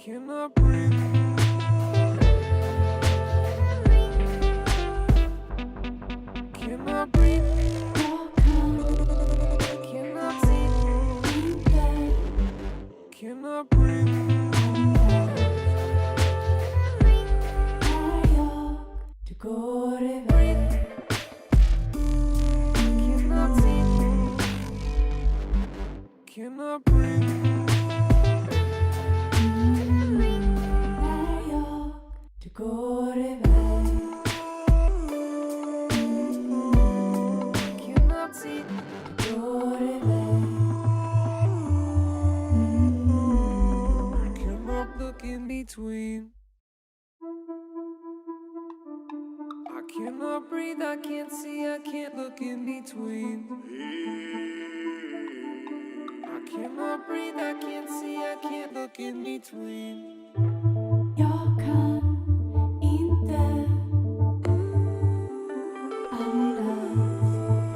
cannot breathe. Cannot breathe. Cannot see. Cannot breathe. Cannot see. Cannot breathe. Cannot see. Cannot look in between. I cannot breathe, I can't see, I can't look in between. I cannot breathe, I can't see, I can't look in between. Jag kan inte andas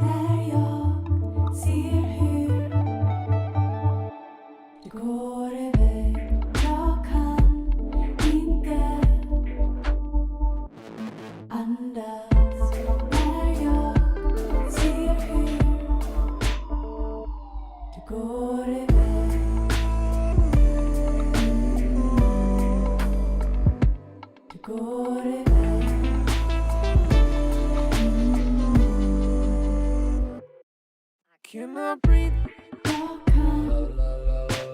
när jag ser hur du går iväg. Jag kan inte andas när jag ser hur du går iväg. Går iväg. I cannot breathe, Jag kan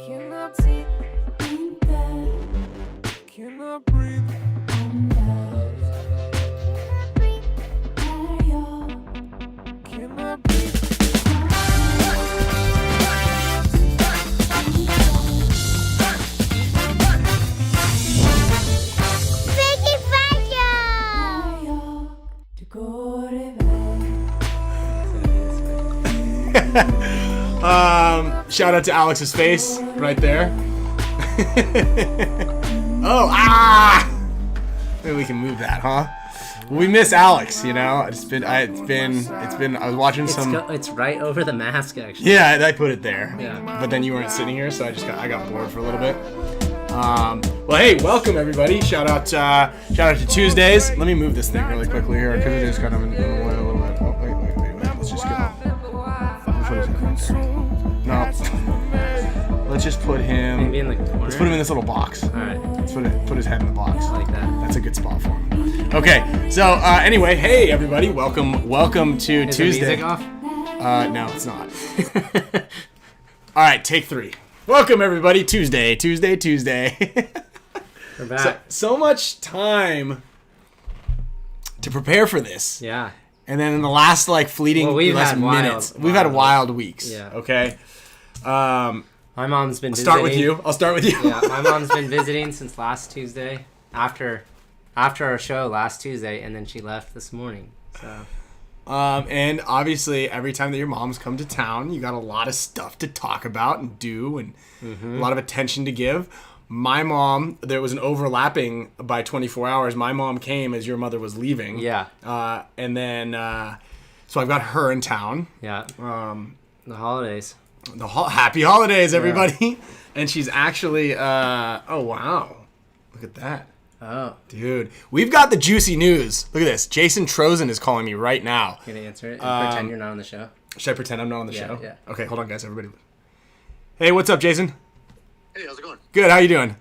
cannot see, inte cannot breathe. andas när jag Cannot breathe. Spick Span Show! när jag du går iväg. Shout out to Alex's face right there. Oh, ah! Maybe we can move that, huh? We miss Alex, you know. I was watching some. It's right over the mask, actually. Yeah, I put it there. Yeah. But then you weren't sitting here, so I got bored for a little bit. Well, hey, welcome everybody. Shout out to Tuesdays. Let me move this thing really quickly here because it is kind of in the way a little bit. Oh, wait. Let's just go. No. Let's just put him. Maybe in the corner. Let's put him in this little box. All right. Let's put his head in the box. Like that. That's a good spot for him. Okay. So anyway, hey everybody, welcome to Is Tuesday. the music off? No, it's not. All right, take 3. Welcome everybody, Tuesday. We're back. So much time to prepare for this. Yeah. And then in the last fleeting Well, we've last had minutes, wild- we've had wild wild weeks. Yeah. Okay. My mom's been visiting. I'll start with you. Yeah, my mom's been visiting since last Tuesday. After our show last Tuesday, and then she left this morning. So. And obviously, every time that your moms come to town, you got a lot of stuff to talk about and do, and a lot of attention to give. My mom, there was an overlapping by 24 hours. My mom came as your mother was leaving. Yeah. And then, so I've got her in town. Yeah. The holidays. Happy holidays, everybody. And she's actually, oh, wow. Look at that. Oh. Dude, we've got the juicy news. Look at this. Jason Trozen is calling me right now. You gonna answer it and pretend you're not on the show? Should I pretend I'm not on the Yeah, show? yeah. Okay, hold on, guys. Everybody. Hey, what's up, Jason? Hey, how's it going? Good. How you doing?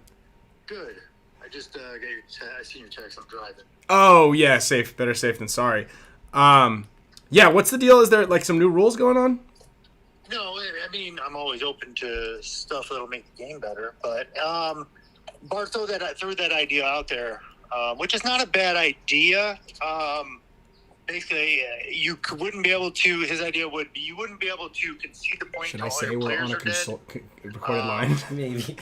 Good. I just got I seen your text. I'm driving. Oh, yeah. Safe. Better safe than sorry. Yeah, what's the deal? Is there, some new rules going on? No, I mean, I'm always open to stuff that'll make the game better. But Bart threw that idea out there, which is not a bad idea. Basically, wouldn't be able to. His idea would be you wouldn't be able to concede the point. Should to I all say your we're players on a are dead, recorded line? Maybe.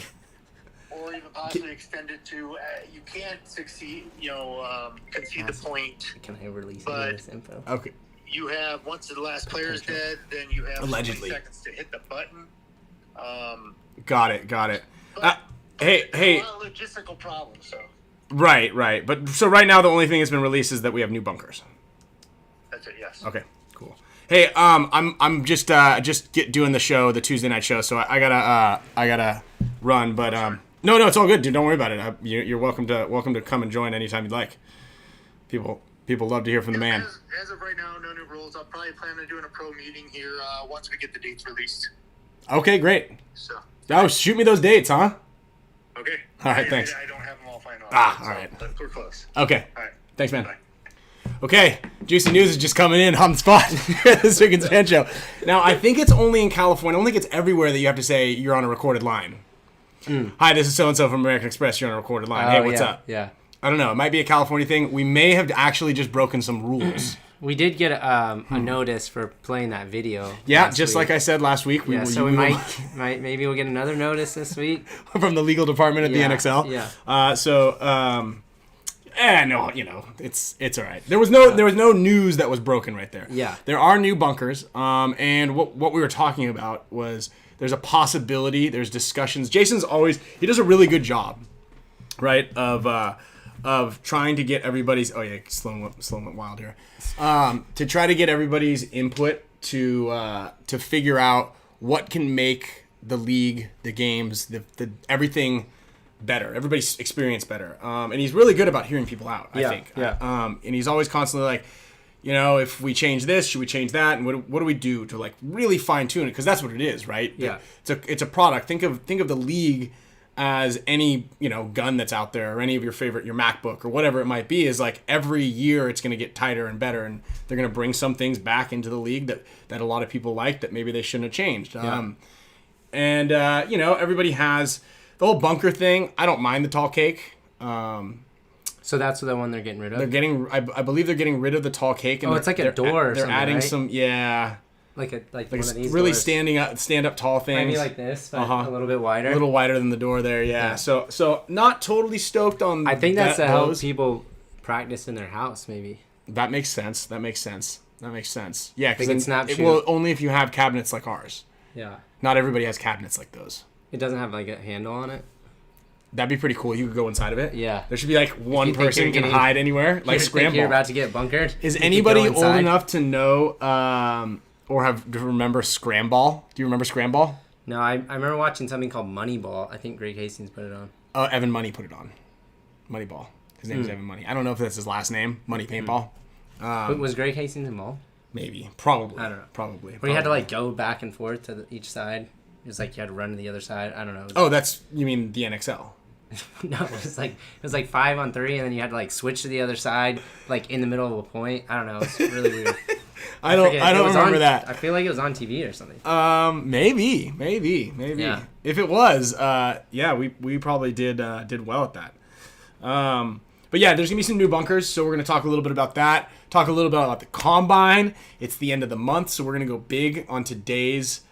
or even possibly extend it to you can't succeed. Concede the point. Can I release But- any of this info? Okay. You have once the last player is dead, then you have Allegedly. 20 seconds to hit the button. Got it. But Hey. a lot of logistical problems. So Right. But so right now the only thing that's been released is that we have new bunkers. that's it. Yes. Okay, cool. Hey, I'm just doing the show, the Tuesday night show, so I gotta run. But No, it's all good, dude. Don't worry about it. You're welcome to come and join anytime you'd like. People love to hear from the man. As of right now, no new rules. I'll probably plan on doing a pro meeting here once we get the dates released. Okay, great. So. Oh, shoot me those dates, huh? Okay. All right, thanks. I don't have them all finalized. All right. But we're close. Okay. All right. Thanks, man. Bye. Okay, juicy news is just coming in on the spot. The Spick Span Show. Now, I think it's only in California. I don't think it's everywhere that you have to say you're on a recorded line. Hi, this is so-and-so from American Express. You're on a recorded line. Hey, what's up? Yeah. I don't know. It might be a California thing. We may have actually just broken some rules. We did get a notice for playing that video. Yeah, just like I said last week. We might maybe we'll get another notice this week from the legal department at the NXL. Yeah. No, it's all right. There was no news that was broken right there. Yeah. There are new bunkers. And what we were talking about was there's a possibility. There's discussions. Jason's he does a really good job, right? Of trying to get everybody's Sloan went wild here. To try to get everybody's input to figure out what can make the league, the games, the everything better, everybody's experience better. And he's really good about hearing people out, I think. Yeah. And he's always constantly like, if we change this, should we change that? And what do we do to like really fine tune it? Because that's what it is, right? Yeah. It's a product. Think of the league as any gun that's out there, or any of your MacBook or whatever it might be, is like every year it's going to get tighter and better, and they're going to bring some things back into the league that a lot of people like that maybe they shouldn't have changed. Everybody has the whole bunker thing. I don't mind the tall cake. So that's the one they're getting rid of. I believe they're getting rid of the tall cake. And it's like a door or they're something, adding right? some like one of these really doors. stand up tall things. Maybe like this, but a little bit wider. A little wider than the door there, yeah. So not totally stoked on. I think that's to help people practice in their house, maybe. That makes sense. Yeah, because it will only if you have cabinets like ours. Yeah. Not everybody has cabinets like those. It doesn't have like a handle on it. That'd be pretty cool. You could go inside of it. Yeah. There should be like one person can hide anywhere, like Scramble. You're about to get bunkered. Is anybody old enough to know or remember Scramble? Do you remember Scramble? No, I remember watching something called Moneyball. I think Greg Hastings put it on. Evan Money put it on. Moneyball. His name is Evan Money. I don't know if that's his last name. Money Paintball. But was Greg Hastings involved? Maybe. Probably. I don't know. Probably. Where you had to like go back and forth to each side. It was like you had to run to the other side. I don't know. You mean the NXL? No, it was like 5-on-3, and then you had to like switch to the other side, like in the middle of a point. I don't know. It's really weird. I don't remember that. I feel like it was on TV or something. Maybe. Yeah. If it was, we probably did well at that. But yeah, there's gonna be some new bunkers, so we're gonna talk a little bit about that. Talk a little bit about the combine. It's the end of the month, so we're gonna go big on today's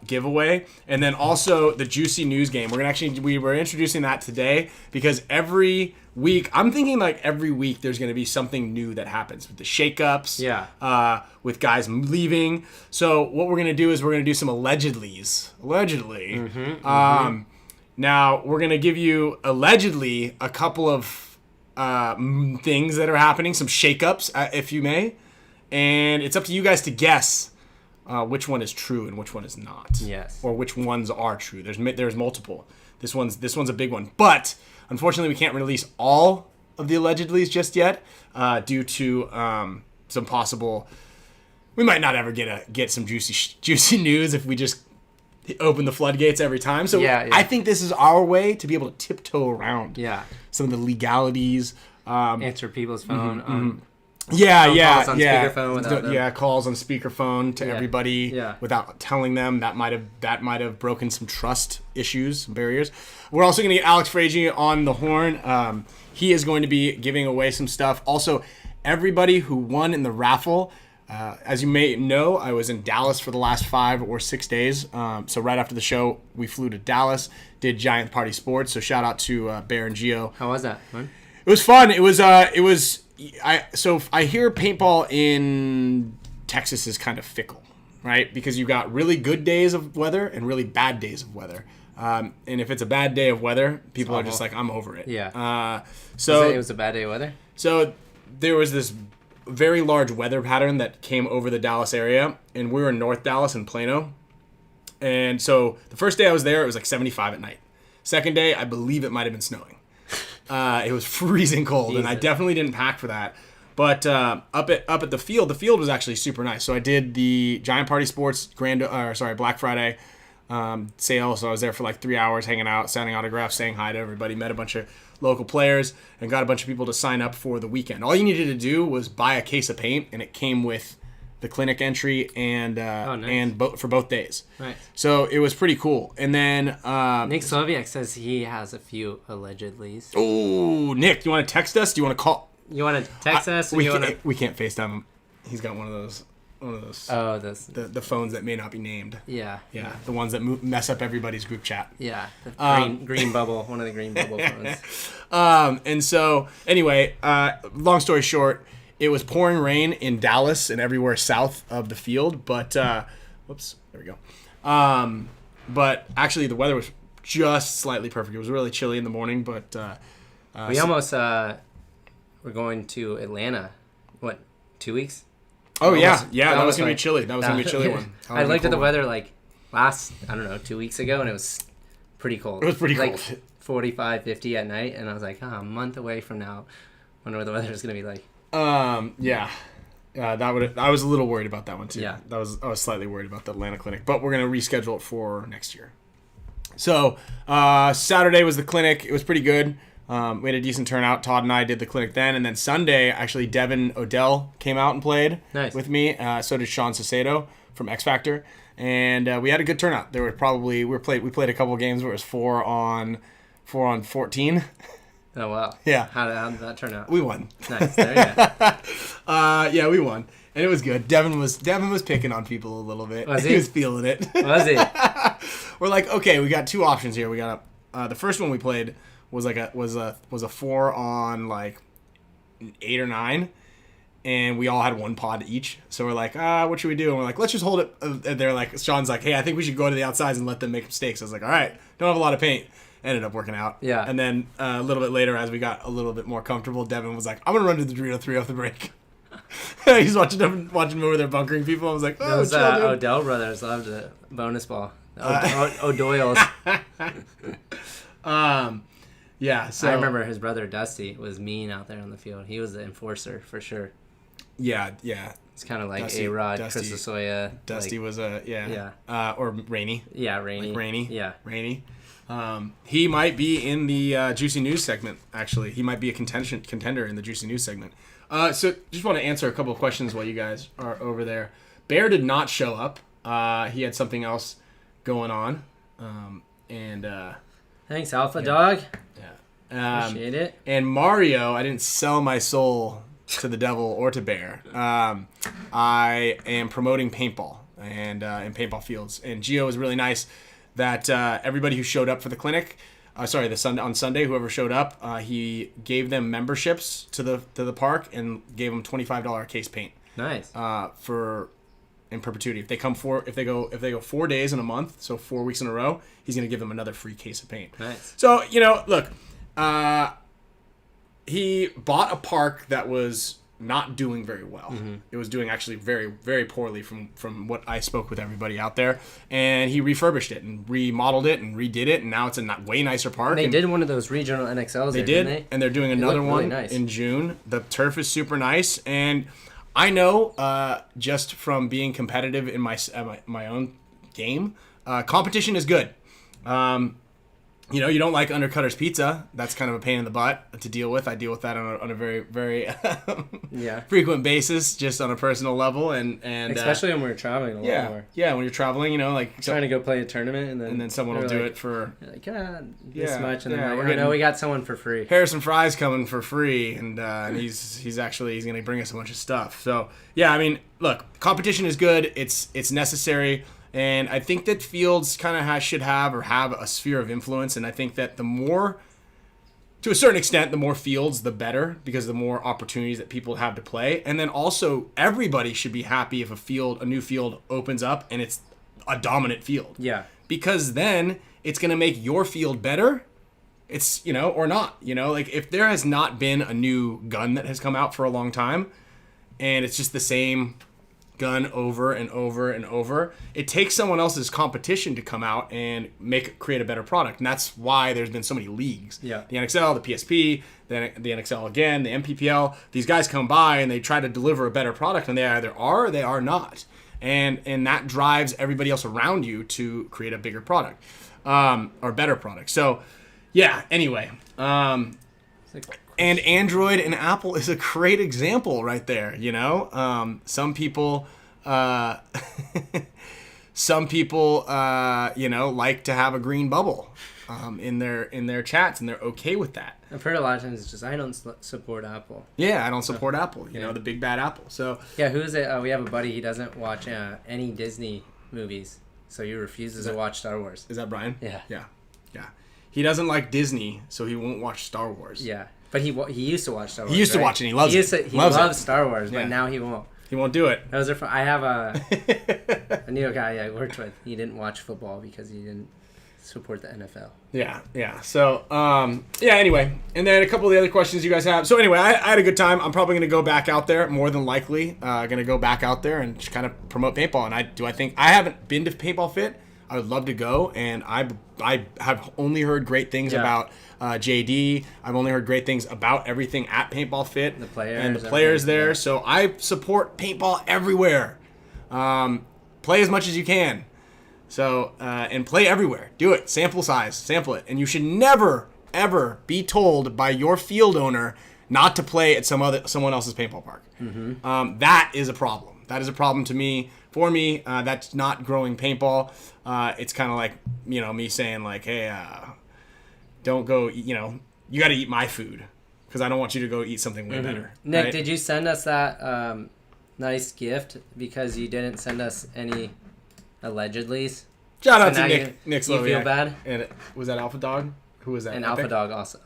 giveaway, and then also the Juicy News game. We were introducing that today because every week, I'm thinking like every week there's going to be something new that happens with the shakeups. Yeah. With guys leaving. So what we're going to do is we're going to do some allegedlies. Allegedly. Now we're going to give you allegedly a couple of things that are happening, some shakeups, if you may, and it's up to you guys to guess which one is true and which one is not. Yes. Or which ones are true. There's multiple. This one's a big one. But unfortunately, we can't release all of the allegedlys just yet due to some possible. We might not ever get some juicy news if we just open the floodgates every time. So yeah. I think this is our way to be able to tiptoe around. Yeah. Some of the legalities. Answer people's phone. Calls on speakerphone without them. Calls on speakerphone to everybody without telling them. That might have broken some trust issues, some barriers. We're also going to get Alex Freiji on the horn. He is going to be giving away some stuff. Also, everybody who won in the raffle, as you may know, I was in Dallas for the last 5 or 6 days. So right after the show, we flew to Dallas, did Giant Party Sports. So shout out to Bear and Gio. How was that? Fun? It was fun. It was. I hear paintball in Texas is kind of fickle, right? Because you got really good days of weather and really bad days of weather. And if it's a bad day of weather, people are just like, I'm over it. Yeah. So it was a bad day of weather? So there was this very large weather pattern that came over the Dallas area, and we were in North Dallas in Plano. And so the first day I was there, it was like 75 at night. Second day, I believe it might have been snowing. It was freezing cold, and I Jesus. definitely didn't pack for that. But up at the field was actually super nice. So I did the Giant Party Sports Black Friday sale. So I was there for like 3 hours hanging out, signing autographs, saying hi to everybody, met a bunch of local players, and got a bunch of people to sign up for the weekend. All you needed to do was buy a case of paint, and it came with the clinic entry and nice. for both days. Nice. So it was pretty cool. And then Nick Sloviak says he has a few allegedlys. oh, Nick, you want to text us? Do you want to call? You want to text us? Or We you can't, wanna... we can't FaceTime him. He's got one of those. Oh, this. The phones that may not be named. Yeah. Yeah, the ones that mess up everybody's group chat. Yeah. The green bubble. One of the green bubble phones. And so, anyway, long story short, it was pouring rain in Dallas and everywhere south of the field. But, whoops, there we go. But actually, the weather was just slightly perfect. It was really chilly in the morning, but We almost we're going to Atlanta. What, 2 weeks? oh yeah, almost- that was gonna be like- chilly. That was gonna be a chilly one. That I was looked a at the cold one. weather like last, I don't know, 2 weeks ago, and it was pretty cold. It was pretty like cold. 45, 50 at night, and I was like, a month away from now. Wonder what the weather is gonna be like. Yeah. I was a little worried about that one too. Yeah. I was slightly worried about the Atlanta clinic, but we're gonna reschedule it for next year. So Saturday was the clinic. It was pretty good. We had a decent turnout. Todd and I did the clinic then, and then Sunday, actually, Devin Odell came out and played Nice. with me. So did Sean Sacedo from X Factor, and we had a good turnout. There were probably we played a couple of games where it was 4 on 14. Oh wow. Yeah. How did that turn out? We won. Nice. There you go. Yeah, we won, and it was good. Devin was picking on people a little bit. Was he he? was feeling it. Was it? We're like, okay, we got two options here. We got the first one we played was a 4 on like 8 or 9, and we all had one pod each. So we're like, what should we do? And we're like, let's just hold it. And they're like, Sean's like, hey, I think we should go to the outsides and let them make mistakes. I was like, all right, don't have a lot of paint. Ended up working out. Yeah. And then a little bit later, as we got a little bit more comfortable, Devin was like, I'm gonna run to the Dorito 3 off the break. He's watching them over there bunkering people. I was like, oh, Those chill, dude. Odell brothers loved the bonus ball. O'Doyle's. Yeah. So I remember his brother Dusty was mean out there on the field. He was the enforcer for sure. Yeah. It's kind of like Dusty- A-Rod, Dusty- Chris Lasoya. Dusty was a Yeah. or Rainey. Yeah, Rainey. Like Rainey. Yeah. Rainey. He might be in the Juicy News segment. Actually, he might be a contender in the Juicy News segment. So just want to answer a couple of questions while you guys are over there. Bear did not show up. He had something else going on, and Thanks, Alpha Dog. yeah. Appreciate it. And Mario, I didn't sell my soul to the devil or to Bear. I am promoting paintball and in paintball fields. And Gio was really nice that everybody who showed up for the clinic, on Sunday, whoever showed up, he gave them memberships to the park and gave them $25 case paint Nice. for in perpetuity. If they go 4 days in a month, so 4 weeks in a row, he's gonna give them another free case of paint. Nice. So look, he bought a park that was not doing very well. Mm-hmm. It was doing actually very, very poorly from what I spoke with everybody out there. And he refurbished it and remodeled it and redid it, and now it's a way nicer park. They and did one of those regional NXLs. They there, did, didn't and they're doing another looked really one nice. in June. The turf is super nice, and I know just from being competitive in my own game, competition is good. You don't like Undercutter's Pizza. That's kind of a pain in the butt to deal with. I deal with that on a very, very Yeah. frequent basis, just on a personal level, and Especially when we were traveling a lot more. yeah. When you're traveling, like Trying to go play a tournament, and then someone will they're do like, it for Like, this Yeah, much, and yeah, then we're like, getting- we got someone for free. Harrison Fry's coming for free, and he's going to bring us a bunch of stuff. So yeah, I mean, look, competition is good. It's necessary. And I think that fields kind of should have a sphere of influence. And I think that to a certain extent, the more fields, the better, because the more opportunities that people have to play. And then also, everybody should be happy if a new field opens up and it's a dominant field. Yeah. Because then it's going to make your field better. It's, or not. Like if there has not been a new gun that has come out for a long time, and it's just the same gun over and over and over, it takes someone else's competition to come out and create a better product. And that's why there's been so many leagues. Yeah. The NXL, the PSP, the NXL again, the MPPL. These guys come by and they try to deliver a better product, and they either are or they are not. And that drives everybody else around you to create a bigger product, or better product. So, yeah, anyway. And Android and Apple is a great example right there, you know? Some people, you know, like to have a green bubble in their chats, and they're okay with that. I've heard a lot of times it's just, I don't support Apple. Yeah, I don't support Apple, you know, the big bad Apple. So yeah, who is it? We have a buddy, he doesn't watch any Disney movies, so he refuses to watch Star Wars. Is that Brian? Yeah. Yeah. He doesn't like Disney, so he won't watch Star Wars. Yeah. But he used to watch Star Wars. He used to watch it, and he loves it. He loves Star Wars, but now he won't. He won't do it. Those are fun. I have a new guy I worked with. He didn't watch football because he didn't support the NFL. Yeah. So, anyway. And then a couple of the other questions you guys have. So, anyway, I had a good time. I'm probably going to go back out there, more than likely. Going to go back out there and just kind of promote paintball. And I think I haven't been to Paintball Fit. I would love to go, and I have only heard great things about JD. I've only heard great things about everything at Paintball Fit. The players. And the players there. Yeah. So I support paintball everywhere. Play as much as you can. So, and play everywhere. Do it. Sample it. And you should never, ever be told by your field owner not to play at someone else's paintball park. Mm-hmm. That is a problem. That is a problem to me. For me, that's not growing paintball. It's kind of like, you know, me saying like, hey, don't go, you know, you got to eat my food because I don't want you to go eat something way better. Nick, right? Did you send us that nice gift because you didn't send us any allegedlys? Shout out to Nick Sloviak. You feel bad? And was that Alpha Dog? Who was that? And Alpha Dog also.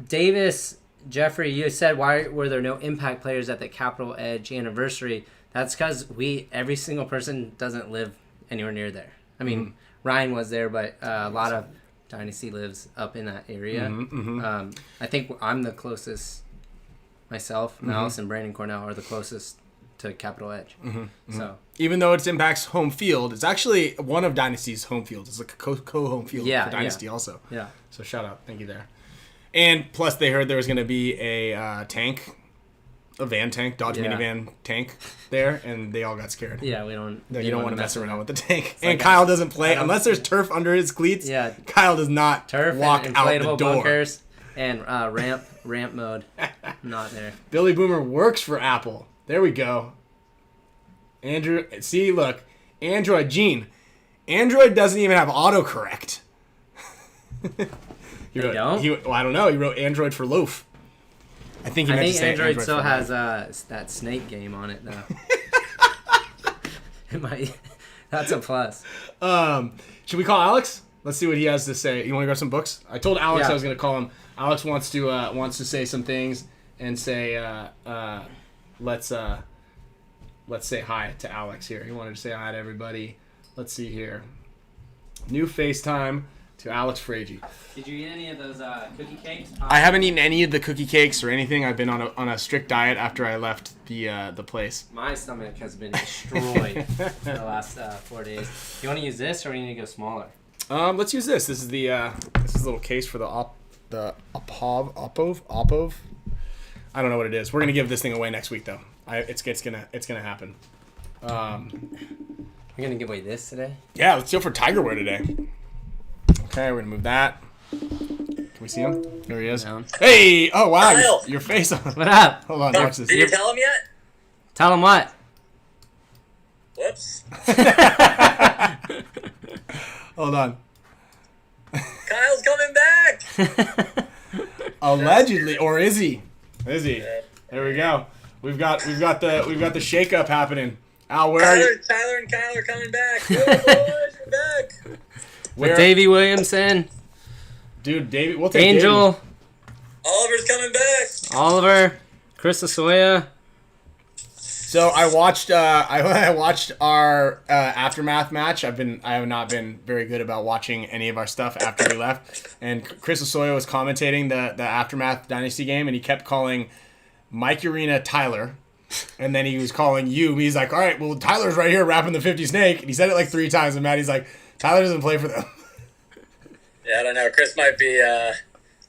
Davis, Jeffrey, you said, why were there no Impact players at the Capital Edge anniversary? That's because every single person doesn't live anywhere near there. I mean, Ryan was there, but a lot of Dynasty lives up in that area. I think I'm the closest. Myself, Malice, and Brandon Cornell are the closest to Capital Edge. So even though it's Impact's home field, it's actually one of Dynasty's home fields. It's like a co-home field for Dynasty also. Yeah. So shout out. Thank you there. And plus they heard there was going to be a tank, a van tank, Dodge minivan tank there, and they all got scared. Yeah, you don't want to mess around with the tank. It's and like Kyle doesn't play unless there's turf under his cleats. Yeah. Kyle does not walk and out inflatable the door. bunkers and ramp mode. Not there. Billy Boomer works for Apple. There we go. Andrew, see, look, Android Gene. Android doesn't even have autocorrect. They don't? I don't know. He wrote Android for loaf. I think Android still has that snake game on it though. That's a plus. Should we call Alex? Let's see what he has to say. You want to grab some books? I told Alex I was going to call him. Alex wants to say some things and say let's say hi to Alex here. He wanted to say hi to everybody. Let's see here. New FaceTime to Alex Freiji. Did you eat any of those cookie cakes? I haven't eaten any of the cookie cakes or anything. I've been on a strict diet after I left the place. My stomach has been destroyed for the last 4 days. You want to use this or you need to go smaller? Let's use this. This is the a little case for the OPOVE. I don't know what it is. We're gonna give this thing away next week though. It's gonna happen. You're gonna give away this today? Yeah, let's go for Tiger Wear today. Okay, we're gonna move that. Can we see him? There he is. Down. Hey! Oh wow, Kyle. your face on. What up? Hold on, watch this. Did you tell him yet? Tell him what? Whoops. Hold on. Kyle's coming back. Allegedly, or is he? Is he? There we go. We've got the shake-up happening. Al, where are you? Tyler and Kyle are coming back. Go boys, we're back. With Davey Williamson. Dude, Davey, we'll take Angel. Davey. Oliver's coming back. Oliver. Chris Asoya. So I watched our aftermath match. I have not been very good about watching any of our stuff after we left. And Chris Asoya was commentating the aftermath dynasty game, and he kept calling Mike Urena Tyler And then he was calling you. He's like, all right, well, Tyler's right here rapping the 50 Snake. And he said it like 3 times. And Maddie's like, Tyler doesn't play for them. Yeah, I don't know. Chris might be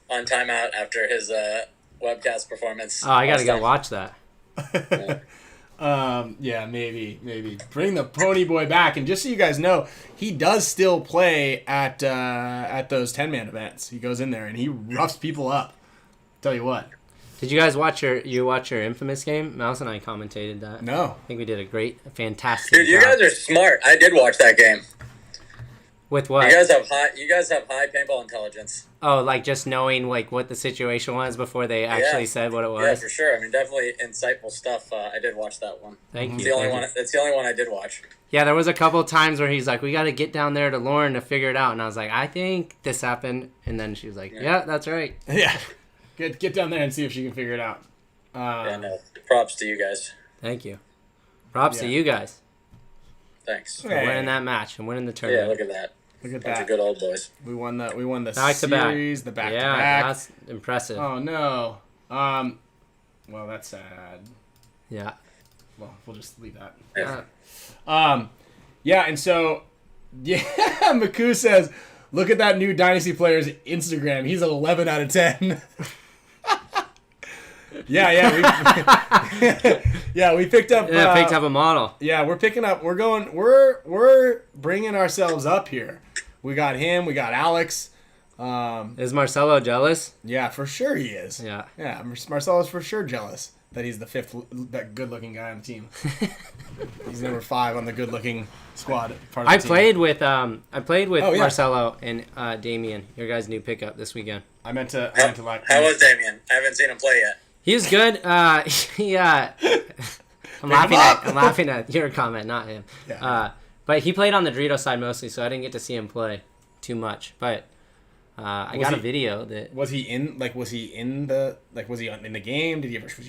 on timeout after his webcast performance. Oh, I got to go watch that. Yeah, maybe. Bring the Pony Boy back. And just so you guys know, he does still play at those 10-man events. He goes in there and he roughs people up. Tell you what. Did you guys watch your Infamous game? Mouse and I commentated that. No. I think we did a fantastic Dude, you job. guys are smart. I did watch that game. With what? You guys have high paintball intelligence. Oh, like just knowing like what the situation was before they actually said what it was. Yeah, for sure. I mean, definitely insightful stuff. I did watch that one. Thank It's you. the only one. It's the only one I did watch. Yeah, there was a couple of times where he's like, "We got to get down there to Lauren to figure it out," and I was like, "I think this happened," and then she was like, "Yeah, that's right." Yeah. Get down there and see if she can figure it out. And props to you guys. Thank you. Props to you guys Thanks. for winning that match and winning the Yeah, tournament. look at that. Look at Bunch that. of good old boys. We won the Back to back. series, the back to Yeah, back. that's impressive. Oh no. Well, that's sad. Yeah. Well, we'll just leave that. Yeah. Yeah, and so Maku says, look at that new Dynasty player's Instagram. He's an 11 out of 10. Yeah, we picked up. Yeah, picked up a model. Yeah, we're picking up. We're bringing ourselves up here. We got him. We got Alex. Is Marcelo jealous? Yeah, for sure he is. Yeah. Yeah, Marcelo's for sure jealous that he's the 5th, that good-looking guy on the team. He's number 5 on the good-looking squad. Part of the team. I played with Oh, yeah. Marcelo and Damien, your guys' new pickup this weekend. I meant to like. How was Damien? I haven't seen him play yet. He was good. I'm laughing at your comment, not him. Yeah. But he played on the Dorito side mostly, so I didn't get to see him play too much. But I got a video that. Was he in the game? Was he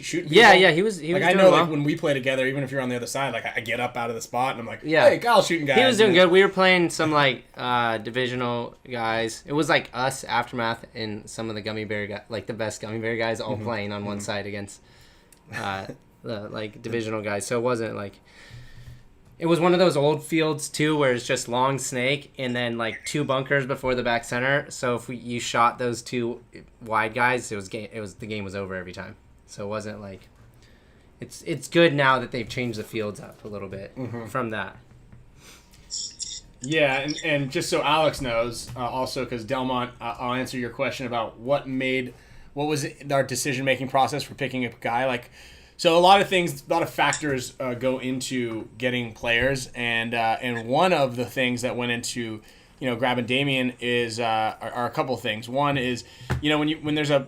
shooting? Yeah, people? yeah, he was. He was Like I doing know, well. like when we play together, even if you're on the other side, like I get up out of the spot and I'm like, Yeah. hey, Kyle's shooting guys. He was doing good. We were playing some like divisional guys. It was like us, Aftermath, and some of the gummy bear guys, like the best gummy bear guys, all playing on one side against the like divisional guys. So it wasn't like. It was one of those old fields too, where it's just long snake and then like 2 bunkers before the back center. So if you shot those 2 wide guys, the game was over every time. So it wasn't like. It's good now that they've changed the fields up a little bit from that. Yeah, and just so Alex knows, also because Delmont, I'll answer your question about what was our decision-making process for picking a guy. Like, so a lot of factors go into getting players, and one of the things that went into, grabbing Damien are a couple of things. One is, when there's a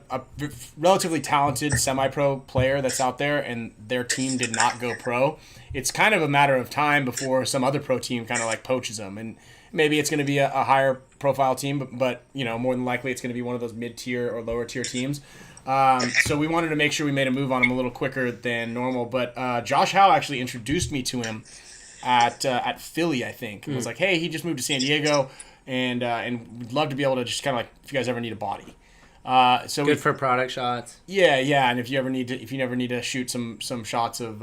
relatively talented semi-pro player that's out there and their team did not go pro, it's kind of a matter of time before some other pro team kind of like poaches them. And maybe it's going to be a higher profile team, but more than likely it's going to be one of those mid-tier or lower tier teams. So we wanted to make sure we made a move on him a little quicker than normal. But Josh Howe actually introduced me to him at Philly, I think. And was like, hey, he just moved to San Diego, and we'd love to be able to just kind of like, if you guys ever need a body. So Good for product shots. Yeah, and if you ever need to shoot some shots of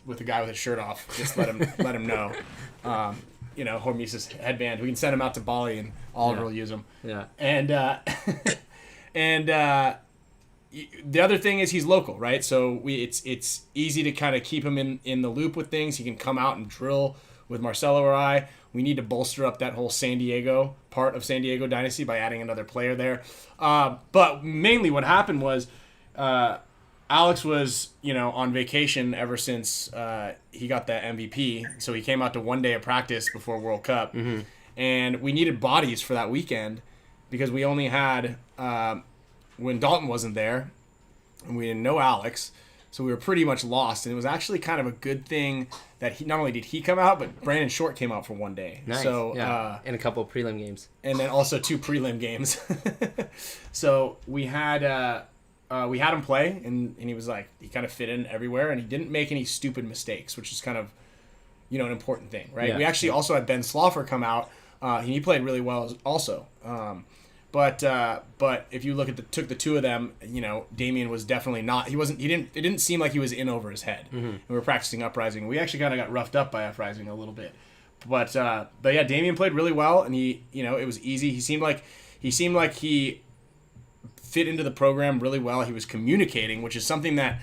with a guy with his shirt off, just let him know. HORMESIS headband. We can send him out to Bali and Oliver will use them. Yeah. And the other thing is he's local, right? So it's easy to kind of keep him in the loop with things. He can come out and drill with Marcelo or I. We need to bolster up that whole San Diego part of San Diego Dynasty by adding another player there. But mainly what happened was Alex was, on vacation ever since he got that MVP. So he came out to 1 day of practice before World Cup. Mm-hmm. And we needed bodies for that weekend because we only had, when Dalton wasn't there, and we didn't know Alex, so we were pretty much lost. And it was actually kind of a good thing that not only did he come out, but Brandon Short came out for 1 day. Nice. So, yeah. And a couple of prelim games. And then also 2 prelim games. So we had him play, and he was like, he kind of fit in everywhere, and he didn't make any stupid mistakes, which is kind of, an important thing, right? Yeah. We actually also had Ben Sloffer come out. He played really well also. But if you look at took the two of them, Damien was definitely not. It didn't seem like he was in over his head. Mm-hmm. We were practicing uprising. We actually kind of got roughed up by uprising a little bit. But yeah, Damien played really well, and it was easy. He seemed like he fit into the program really well. He was communicating, which is something that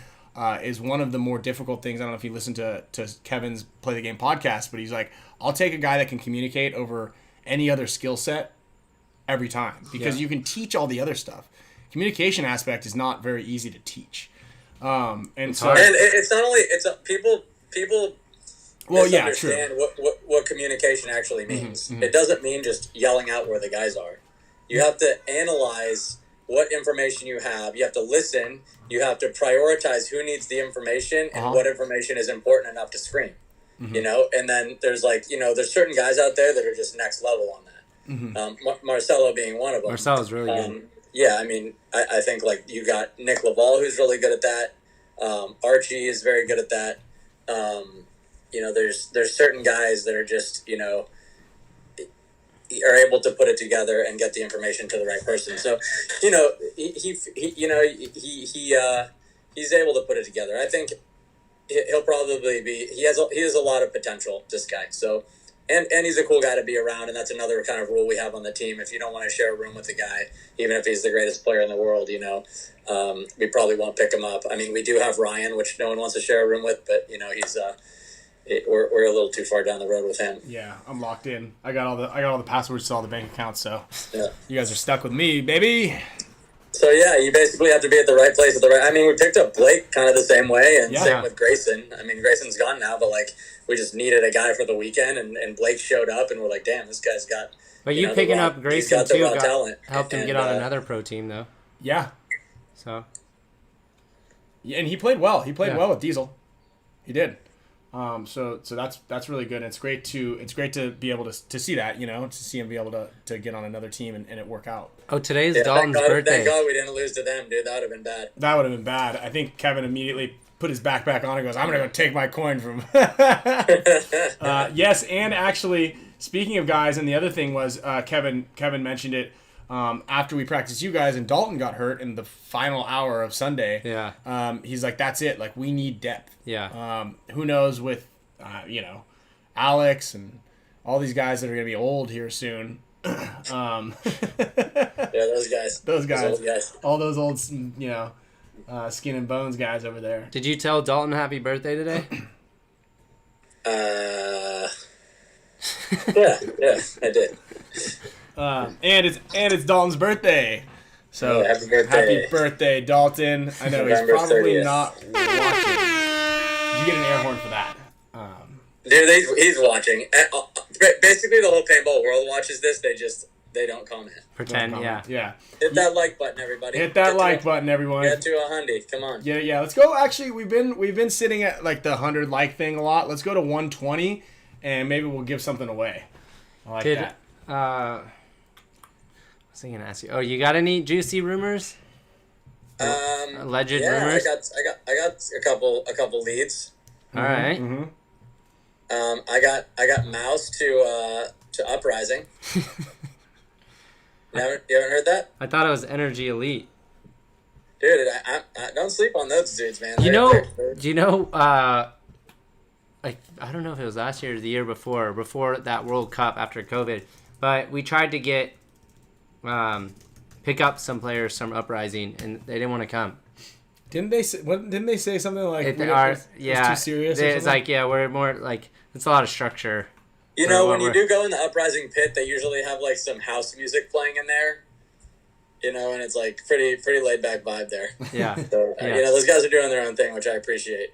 is one of the more difficult things. I don't know if you listen to Kevin's Play the Game podcast, but he's like, I'll take a guy that can communicate over any other skill set every time, because you can teach all the other stuff. Communication aspect is not very easy to teach. And it's not only people misunderstand what communication actually means. Mm-hmm. It doesn't mean just yelling out where the guys are. You have to analyze what information you have. You have to listen. You have to prioritize who needs the information and what information is important enough to scream. Mm-hmm. And then there's there's certain guys out there that are just next level on that. Mm-hmm. Marcelo being one of them. Marcelo's really good. Yeah, I mean, I think you got Nick Laval, who's really good at that. Archie is very good at that. There's certain guys that are just are able to put it together and get the information to the right person. So, he's able to put it together. I think he'll probably be. He has a lot of potential. This guy. So, and he's a cool guy to be around. And that's another kind of rule we have on the team. If you don't want to share a room with a guy, even if he's the greatest player in the world, we probably won't pick him up. I mean, we do have Ryan, which no one wants to share a room with, but he's. We're a little too far down the road with him. Yeah, I'm locked in. I got all the passwords to all the bank accounts, so you guys are stuck with me, baby. So yeah, you basically have to be at the right place at the right. I mean, we picked up Blake kind of the same way, and same with Grayson. I mean, Grayson's gone now, but we just needed a guy for the weekend, and Blake showed up, and we're like, damn, this guy's got. But you picking up Grayson too helped him get on another pro team, though. Yeah. So. Yeah, and he played well. He played well with Diesel. He did. So that's really good. And it's great to be able to see that, to see him be able to get on another team and it work out. Oh, today's Dalton's birthday. Thank God we didn't lose to them, dude. That would have been bad. That would have been bad. I think Kevin immediately put his backpack on and goes, I'm going to go take my coin from yes, and actually, speaking of guys, and the other thing was Kevin mentioned it, after we practiced you guys and Dalton got hurt in the final hour of Sunday. Yeah. He's like, that's it. We need depth. Yeah. Who knows with, Alex and all these guys that are going to be old here soon. Yeah, those guys. Those guys. All those old, skin and bones guys over there. Did you tell Dalton happy birthday today? Yeah, I did. And it's Dalton's birthday. So happy birthday, Dalton. I know November he's probably 30th. not watching. Did you get an air horn for that? Dude, he's watching. Basically, the whole paintball world watches this. They don't comment. Pretend, Yeah. Hit that like button, everybody. Hit that like button, everyone. Get to 100. Come on. Yeah. Let's go. Actually, we've been sitting at the 100 like thing a lot. Let's go to 120, and maybe we'll give something away. I like that. What was I gonna ask you? Oh, you got any juicy rumors? Alleged rumors? I got a couple leads. All right. Mm-hmm. I got Mouse to Uprising. You haven't heard that? I thought it was Energy Elite. Dude, I don't sleep on those dudes, man. Do you know? I don't know if it was last year or the year before that World Cup after COVID, but we tried to get pick up some players from Uprising, and they didn't want to come. Didn't they say something like it's too serious? It's we're more it's a lot of structure. When you do go in the Uprising pit, they usually have some house music playing in there. And it's pretty laid back vibe there. Yeah. So those guys are doing their own thing, which I appreciate.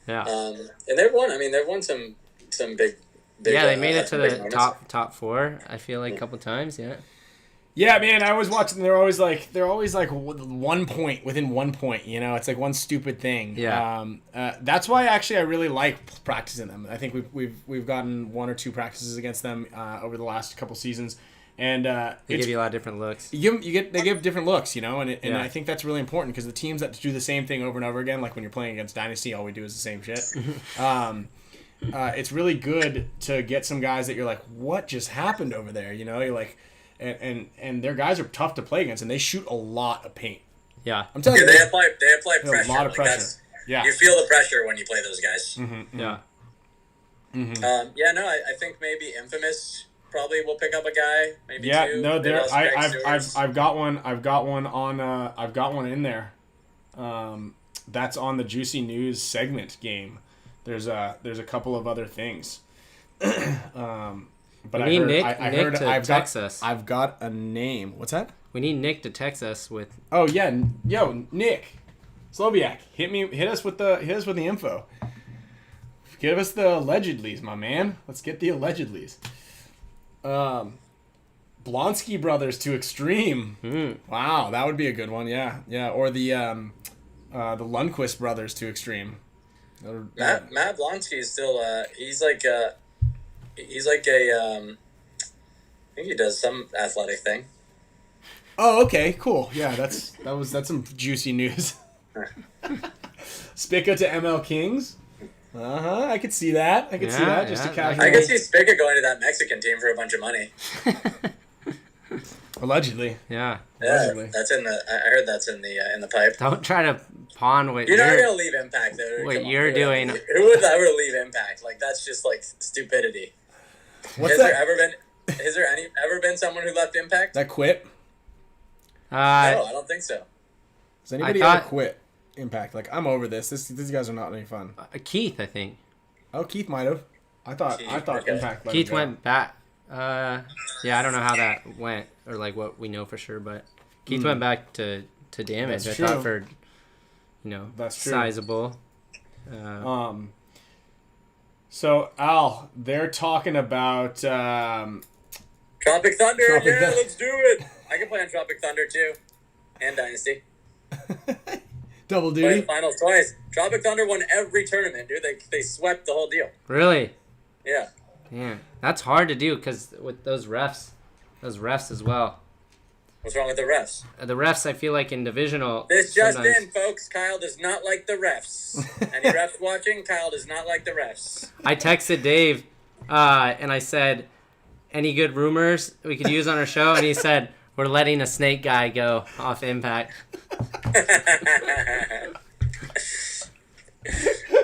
Yeah. And they've won some big. Yeah, they made it to the top 4. I feel like a couple times. Yeah. Yeah, man, I was watching. They're always like 1 point within 1 point. It's one stupid thing. Yeah. That's why actually I really like practicing them. I think we've gotten 1 or 2 practices against them over the last couple seasons, and they give you a lot of different looks. They give different looks, and I think that's really important because the teams that do the same thing over and over again, like when you're playing against Dynasty, all we do is the same shit. It's really good to get some guys that you're like, what just happened over there? You're like. and their guys are tough to play against, and they shoot a lot of paint. Yeah. I'm telling Yeah, you, they apply pressure. a lot of Like, pressure. that's- Yeah. You feel the pressure when you play those guys. Yeah. I think maybe Infamous probably will pick up a guy. Maybe Yeah, two. no, Maybe there. also Greg Stewart's. I've got one. I've got one on. I've got one in there. That's on the Juicy News segment game. There's a couple of other things. But We need Nick to I've text us. I've got a name. What's that? We need Nick to text us with. Oh yeah, yo Nick, Sloviak, hit us with the info. Give us the allegedlys, my man. Let's get the allegedlys. Blonsky Brothers to Extreme. Wow, that would be a good one. Yeah. Or the Lundqvist Brothers to Extreme. Matt Blonsky is still. He's like a. I think he does some athletic thing. Oh, okay, cool. Yeah, that's some juicy news. Spicka to ML Kings. I could see that. I could see that. Just a casual. I could see Spica going to that Mexican team for a bunch of money. Allegedly. Yeah. Allegedly. That's in the. I heard that's in the pipe. Don't try to pawn what You're not gonna leave Impact though. what Come on, you're doing. Who would ever leave Impact? Like that's just like stupidity. What's Has that? there ever been someone who left Impact? That quit? No, I don't think so. Does anybody I thought- ever quit Impact? Like, I'm over this. These guys are not any fun. Keith, I think. Oh, Keith might have. I thought okay. Impact. let Keith him go. went back. Yeah, I don't know how that went or like what we know for sure, but Keith went back to Damage. That's I thought true. for That's true. sizable. So Al, they're talking about Tropic Thunder. Tropic Yeah, Thunder. let's do it. I can play on Tropic Thunder too, and Dynasty. double Play the duty. finals twice. Tropic Thunder won every tournament, dude. They swept the whole deal. Really? Yeah. Yeah, that's hard to do because with those refs as well. What's wrong with the refs? The refs, I feel like in divisional. This just sometimes- in, folks. Kyle does not like the refs. Any refs watching? Kyle does not like the refs. I texted Dave, and I said, "Any good rumors we could use on our show?" And he said, "We're letting a snake guy go off Impact."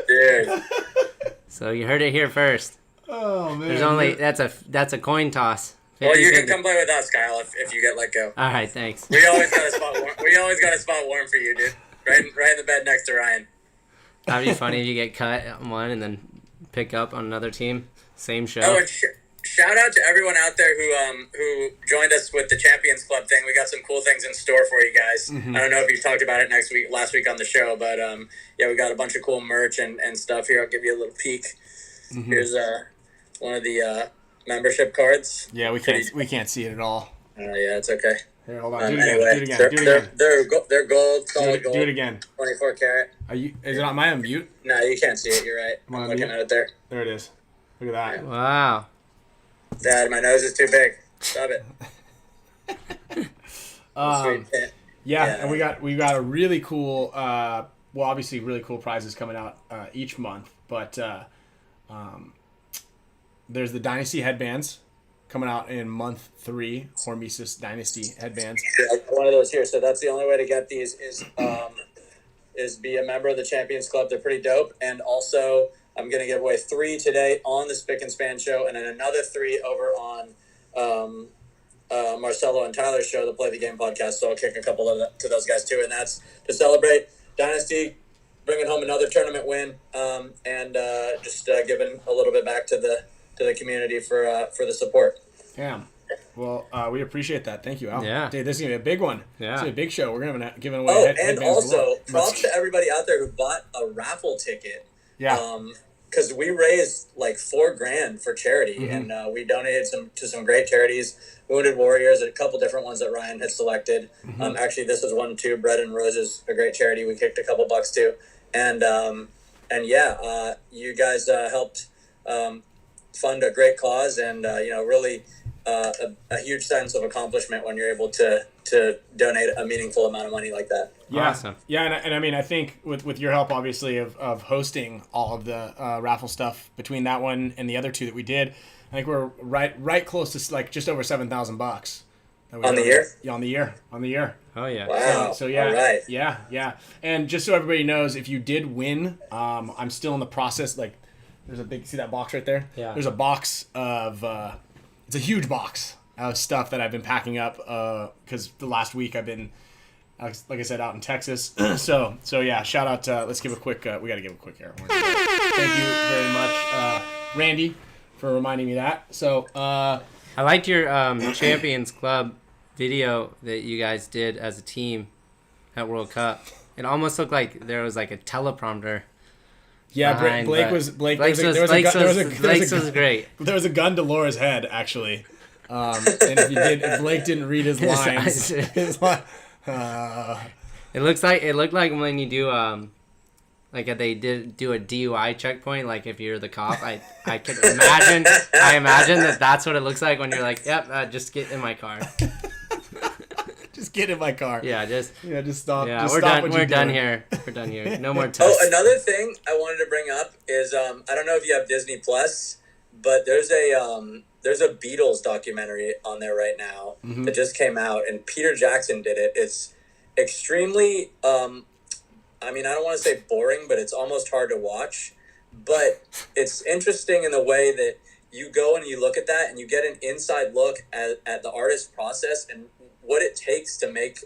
Dude. So you heard it here first. Oh man. There's only that's a coin toss. Well, you can 50-50. come play with us, Kyle, if you get let go. All right, thanks. We always got a spot warm. We always got a spot warm for you, dude. Right in the bed next to Ryan. That'd be funny if you get cut on one and then pick up on another team. Same show. Oh, and shout out to everyone out there who joined us with the Champions Club thing. We got some cool things in store for you guys. I don't know if you talked about it last week on the show, but yeah, we got a bunch of cool merch and stuff here. I'll give you a little peek. Here's one of the membership cards. Yeah, we can't see it at all. Yeah, it's okay. Here, hold on. Do it Anyway, again. Do it again. they're gold, solid gold. Do it again. 24 karat. Is it on my mute? No, you can't see it. You're right. Am I I'm on looking mute? at it there. There it is. Look at that. Wow. Dad, my nose is too big. Stop it. Sweet. Yeah, and we got a really cool, obviously really cool prizes coming out each month, but there's the Dynasty headbands coming out in month 3, HORMESIS Dynasty headbands. One of those here. So that's the only way to get these is be a member of the Champions Club. They're pretty dope. And also, I'm going to give away 3 today on the Spick and Span Show, and then another 3 over on Marcelo and Tyler's show, the Play the Game podcast. So I'll kick a couple of to those guys too, and that's to celebrate Dynasty, bringing home another tournament win, and just giving a little bit back to the community for the support. Damn. Well, we appreciate that. Thank you, Al. Yeah. Dude, this is going to be a big one. Yeah. It's going to be a big show. We're going to be giving away Oh, and headbands also, galore. props to everybody out there who bought a raffle ticket. Yeah. Because we raised like $4,000 for charity, and we donated to some great charities. Wounded Warriors, a couple different ones that Ryan had selected. Actually, this is one too. Bread and Roses, a great charity. We kicked a couple bucks too, and yeah, you guys helped fund a great cause, and really a huge sense of accomplishment when you're able to donate a meaningful amount of money like that. Yeah, Awesome. yeah, and I mean, I think with your help, obviously, of hosting all of the raffle stuff between that one and the other 2 that we did, I think we're right close to like just over $7,000 that we On the have. year? Yeah, on the year. Oh yeah. Wow. So yeah, All right. yeah. And just so everybody knows, if you did win, I'm still in the process. Like, there's a big, see that box right there? Yeah. There's a box of, it's a huge box of stuff that I've been packing up because the last week I've been, like I said, out in Texas. so yeah, shout out to, let's give a quick, we got to give a quick air horn. Thank you very much, Randy, for reminding me that. So, I liked your Champions Club video that you guys did as a team at World Cup. It almost looked like there was like a teleprompter. yeah, behind, Blake but was Blake's was great. There was a gun to Laura's head, actually. And if Blake didn't read his lines, It looked like when you do like if they did do a DUI checkpoint, like if you're the cop, I can imagine that's what it looks like when you're like, yep, just get in my car. just get in my car. Yeah, just stop. Yeah, just we're stop done. what We're you're done doing. here. We're done here. No more Oh, tests. another thing I wanted to bring up is I don't know if you have Disney Plus, but there's a Beatles documentary on there right now that just came out, and Peter Jackson did it. It's extremely I mean, I don't want to say boring, but it's almost hard to watch. But it's interesting in the way that you go and you look at that and you get an inside look at the artist process and what it takes to make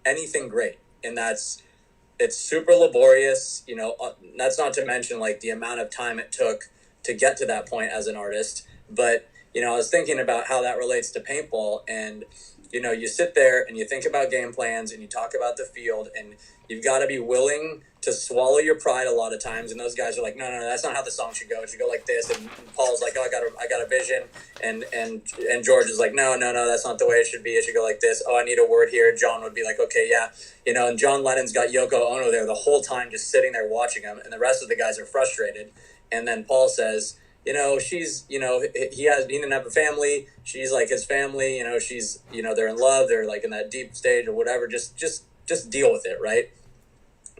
anything great. And it's super laborious, you know, that's not to mention like the amount of time it took to get to that point as an artist. But, you know, I was thinking about how that relates to paintball, and, you know, you sit there and you think about game plans and you talk about the field, and you've got to be willing to swallow your pride a lot of times. And those guys are like, no, that's not how the song should go. It should go like this. And Paul's like, oh, I got a vision. And George is like, no, that's not the way it should be. It should go like this. Oh, I need a word here. John would be like, okay, yeah. You know, and John Lennon's got Yoko Ono there the whole time just sitting there watching him. And the rest of the guys are frustrated. And then Paul says, you know, she's, you know, he didn't have a family. She's like his family, you know, she's, you know, they're in love. They're like in that deep stage or whatever. Just deal with it, right?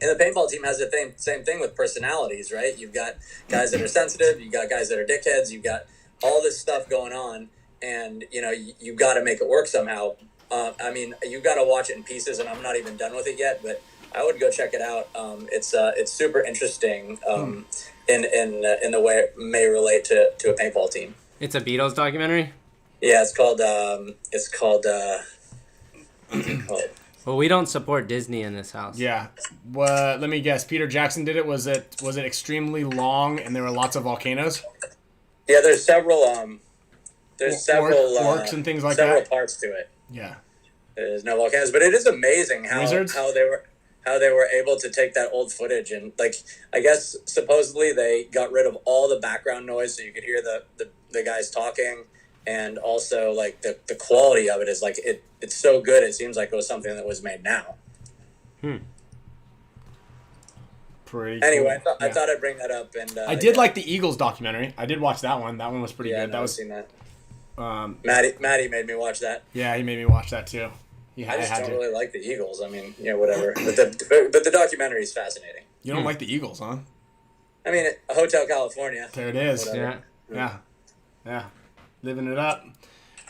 And the paintball team has the same thing with personalities, right? You've got guys that are sensitive. You've got guys that are dickheads. You've got all this stuff going on. And, you know, you've got to make it work somehow. I mean, you've got to watch it in pieces, and I'm not even done with it yet, but I would go check it out. It's super interesting in the way it may relate to a paintball team. It's a Beatles documentary? Yeah, it's called Well, we don't support Disney in this house. Yeah. Well, let me guess. Peter Jackson did it. Was it extremely long and there were lots of volcanoes? Yeah, there's several orcs and things like several that. parts to it. Yeah. There's no volcanoes, but it is amazing how Wizards? how they were able to take that old footage, and like I guess supposedly they got rid of all the background noise so you could hear the guys talking, and also like the quality of it is like it's so good it seems like it was something that was made now. Pretty Anyway, cool. I thought I'd bring that up, and I did like the Eagles documentary. I did watch that one. That one was pretty good. I've seen that. Um, Maddie made me watch that. yeah, he made me watch that too. I just don't really like the Eagles. I mean, yeah, whatever. But the documentary is fascinating. You don't like the Eagles, huh? I mean, Hotel California. There it is. Whatever. Yeah. Living it up.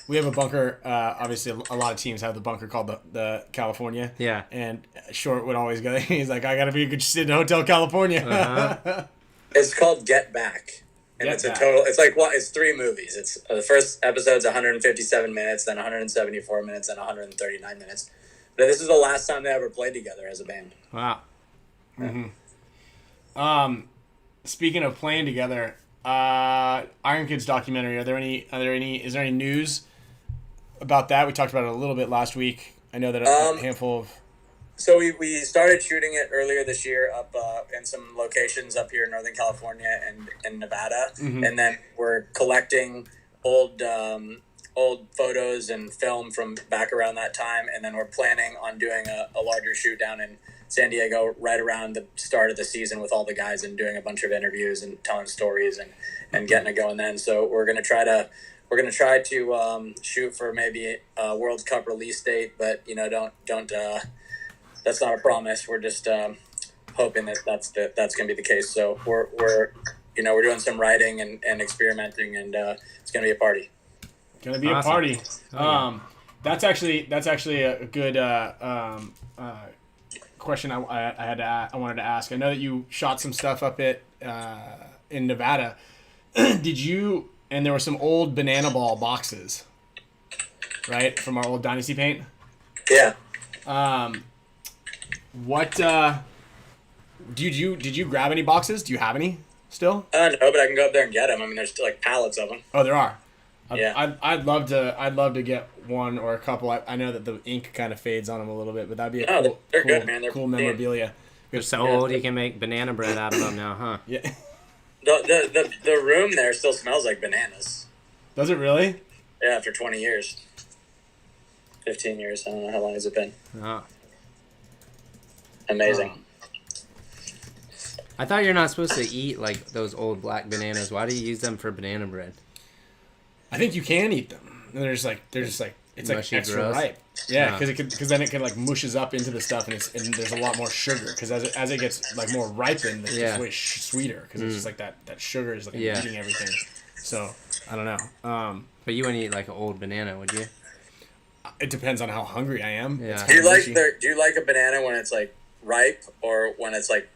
We have a bunker. Obviously, a lot of teams have the bunker called the California. Yeah. And Short would always go. He's like, I gotta be good sit in Hotel California. Uh-huh. It's called Get Back, and Get Back. It's like it's 3 movies. It's the first episode's 157 minutes, then 174 minutes, then 139 minutes. But this is the last time they ever played together as a band. Wow. Speaking of playing together, Iron Kids documentary. Is there any news about that? We talked about it a little bit last week. I know that a handful of. So we started shooting it earlier this year up in some locations up here in Northern California and in Nevada, and then we're collecting old photos and film from back around that time, and then we're planning on doing a larger shoot down in San Diego right around the start of the season with all the guys and doing a bunch of interviews and telling stories and getting it going then. So we're gonna try to shoot for maybe a World Cup release date, but you know don't that's not a promise. We're just hoping that's gonna be the case. So we're doing some writing and experimenting, and it's gonna be a party. Gonna be Awesome. a party. That's actually a good question I wanted to ask. I know that you shot some stuff up at in Nevada. Did you? And there were some old banana ball boxes, right, from our old Dynasty paint. Yeah. What did you grab any boxes? Do you have any still? No, but I can go up there and get them. I mean, there's like pallets of them. Oh, there are. Yeah. I'd love to get one or a couple. I know that the ink kind of fades on them a little bit, but that'd be a they're good, man. They're cool memorabilia. They're so old you can make banana bread out of them now, huh? Yeah. The room there still smells like bananas. Does it really? Yeah, after 20 years. 15 years. I don't know how long has it been. Oh. Amazing. I thought you're not supposed to eat like those old black bananas. Why do you use them for banana bread? I think you can eat them. They're just like it's like Mushy, extra gross. ripe. Yeah, because then it can like mushes up into the stuff and there's a lot more sugar because as it gets like more ripened, it's just way sweeter because it's just like that sugar is like eating everything. So I don't know. But you wouldn't eat like an old banana, would you? It depends on how hungry I am. Yeah. Do you like a banana when it's like ripe or when it's like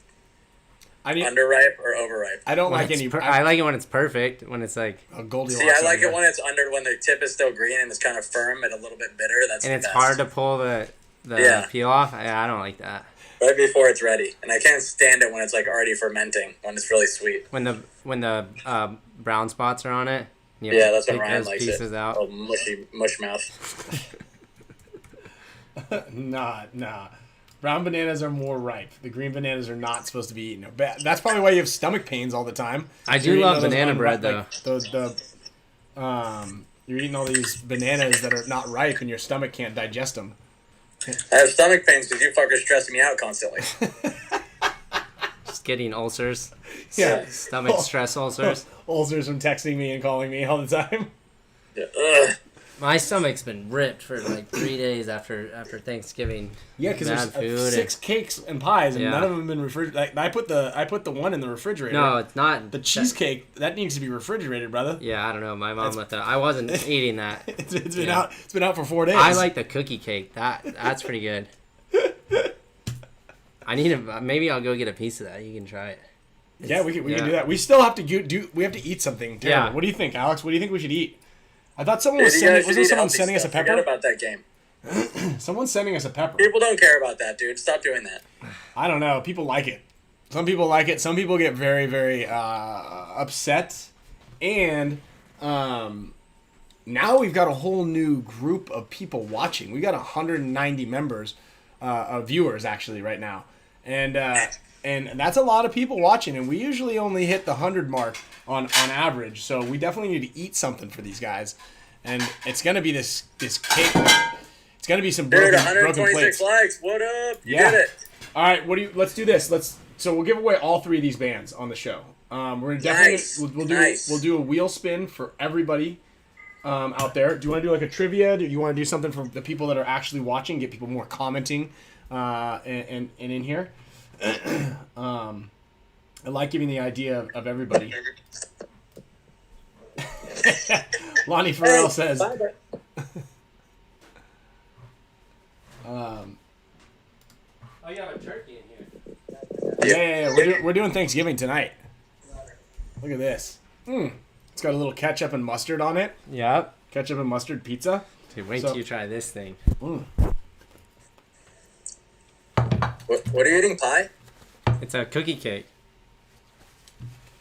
underripe or overripe? I don't like any. I like it when it's perfect. When it's like a Goldilocks. See, I like it when it's when the tip is still green and it's kind of firm and a little bit bitter. That's and the it's best. hard to pull the peel off. I don't like that. Right before it's ready, and I can't stand it when it's like already fermenting. When it's really sweet. When the brown spots are on it. Yeah, that's when take Ryan those likes pieces it. out. Oh, mushy mush mouth. Nah. Brown bananas are more ripe. The green bananas are not supposed to be eaten. That's probably why you have stomach pains all the time. I do love banana bread though. You're eating all these bananas that are not ripe, and your stomach can't digest them. I have stomach pains because you fuckers stress me out constantly. Just getting ulcers. Yeah. Stomach stress ulcers. Ulcers from texting me and calling me all the time. Yeah. Ugh. My stomach's been ripped for like 3 days after Thanksgiving. Yeah, because there's food 6 cakes and pies, and Yeah. none of them have been refrigerated. Like, I put the one in the refrigerator. No, it's not. The cheesecake that needs to be refrigerated, brother. Yeah, I don't know. My mom left that. I wasn't eating that. It's been out. It's been out for 4 days. I like the cookie cake. That's pretty good. I need maybe I'll go get a piece of that. You can try it. Yeah, we can do that. We still have to we have to eat something. Terrible. Yeah. What do you think, Alex? What do you think we should eat? I thought someone was Dude, you guys sending. should Wasn't eat someone sending healthy us a stuff. Forget pepper? about that game. Someone's sending us a pepper. People don't care about that, dude. Stop doing that. I don't know. People like it. Some people like it. Some people get very, very upset. And now we've got a whole new group of people watching. We got 190 members, of viewers actually right now, and that's a lot of people watching. And we usually only hit the 100 mark on average. So we definitely need to eat something for these guys. And it's gonna be this cake. It's gonna be some broken 126 plates. likes. What up? You Yeah. did it. All right, let's do this. So we'll give away all 3 of these bands on the show. We're gonna definitely Nice. we'll do a wheel spin for everybody out there. Do you want to do like a trivia? Do you want to do something for the people that are actually watching? Get people more commenting and in here. I like giving the idea of everybody. Lonnie Farrell says. Oh, you have a turkey in here. Yeah. We're doing Thanksgiving tonight. Look at this. It's got a little ketchup and mustard on it. Yep. Ketchup and mustard pizza. Dude, wait till you try this thing. What are you eating? Pie? It's a cookie cake.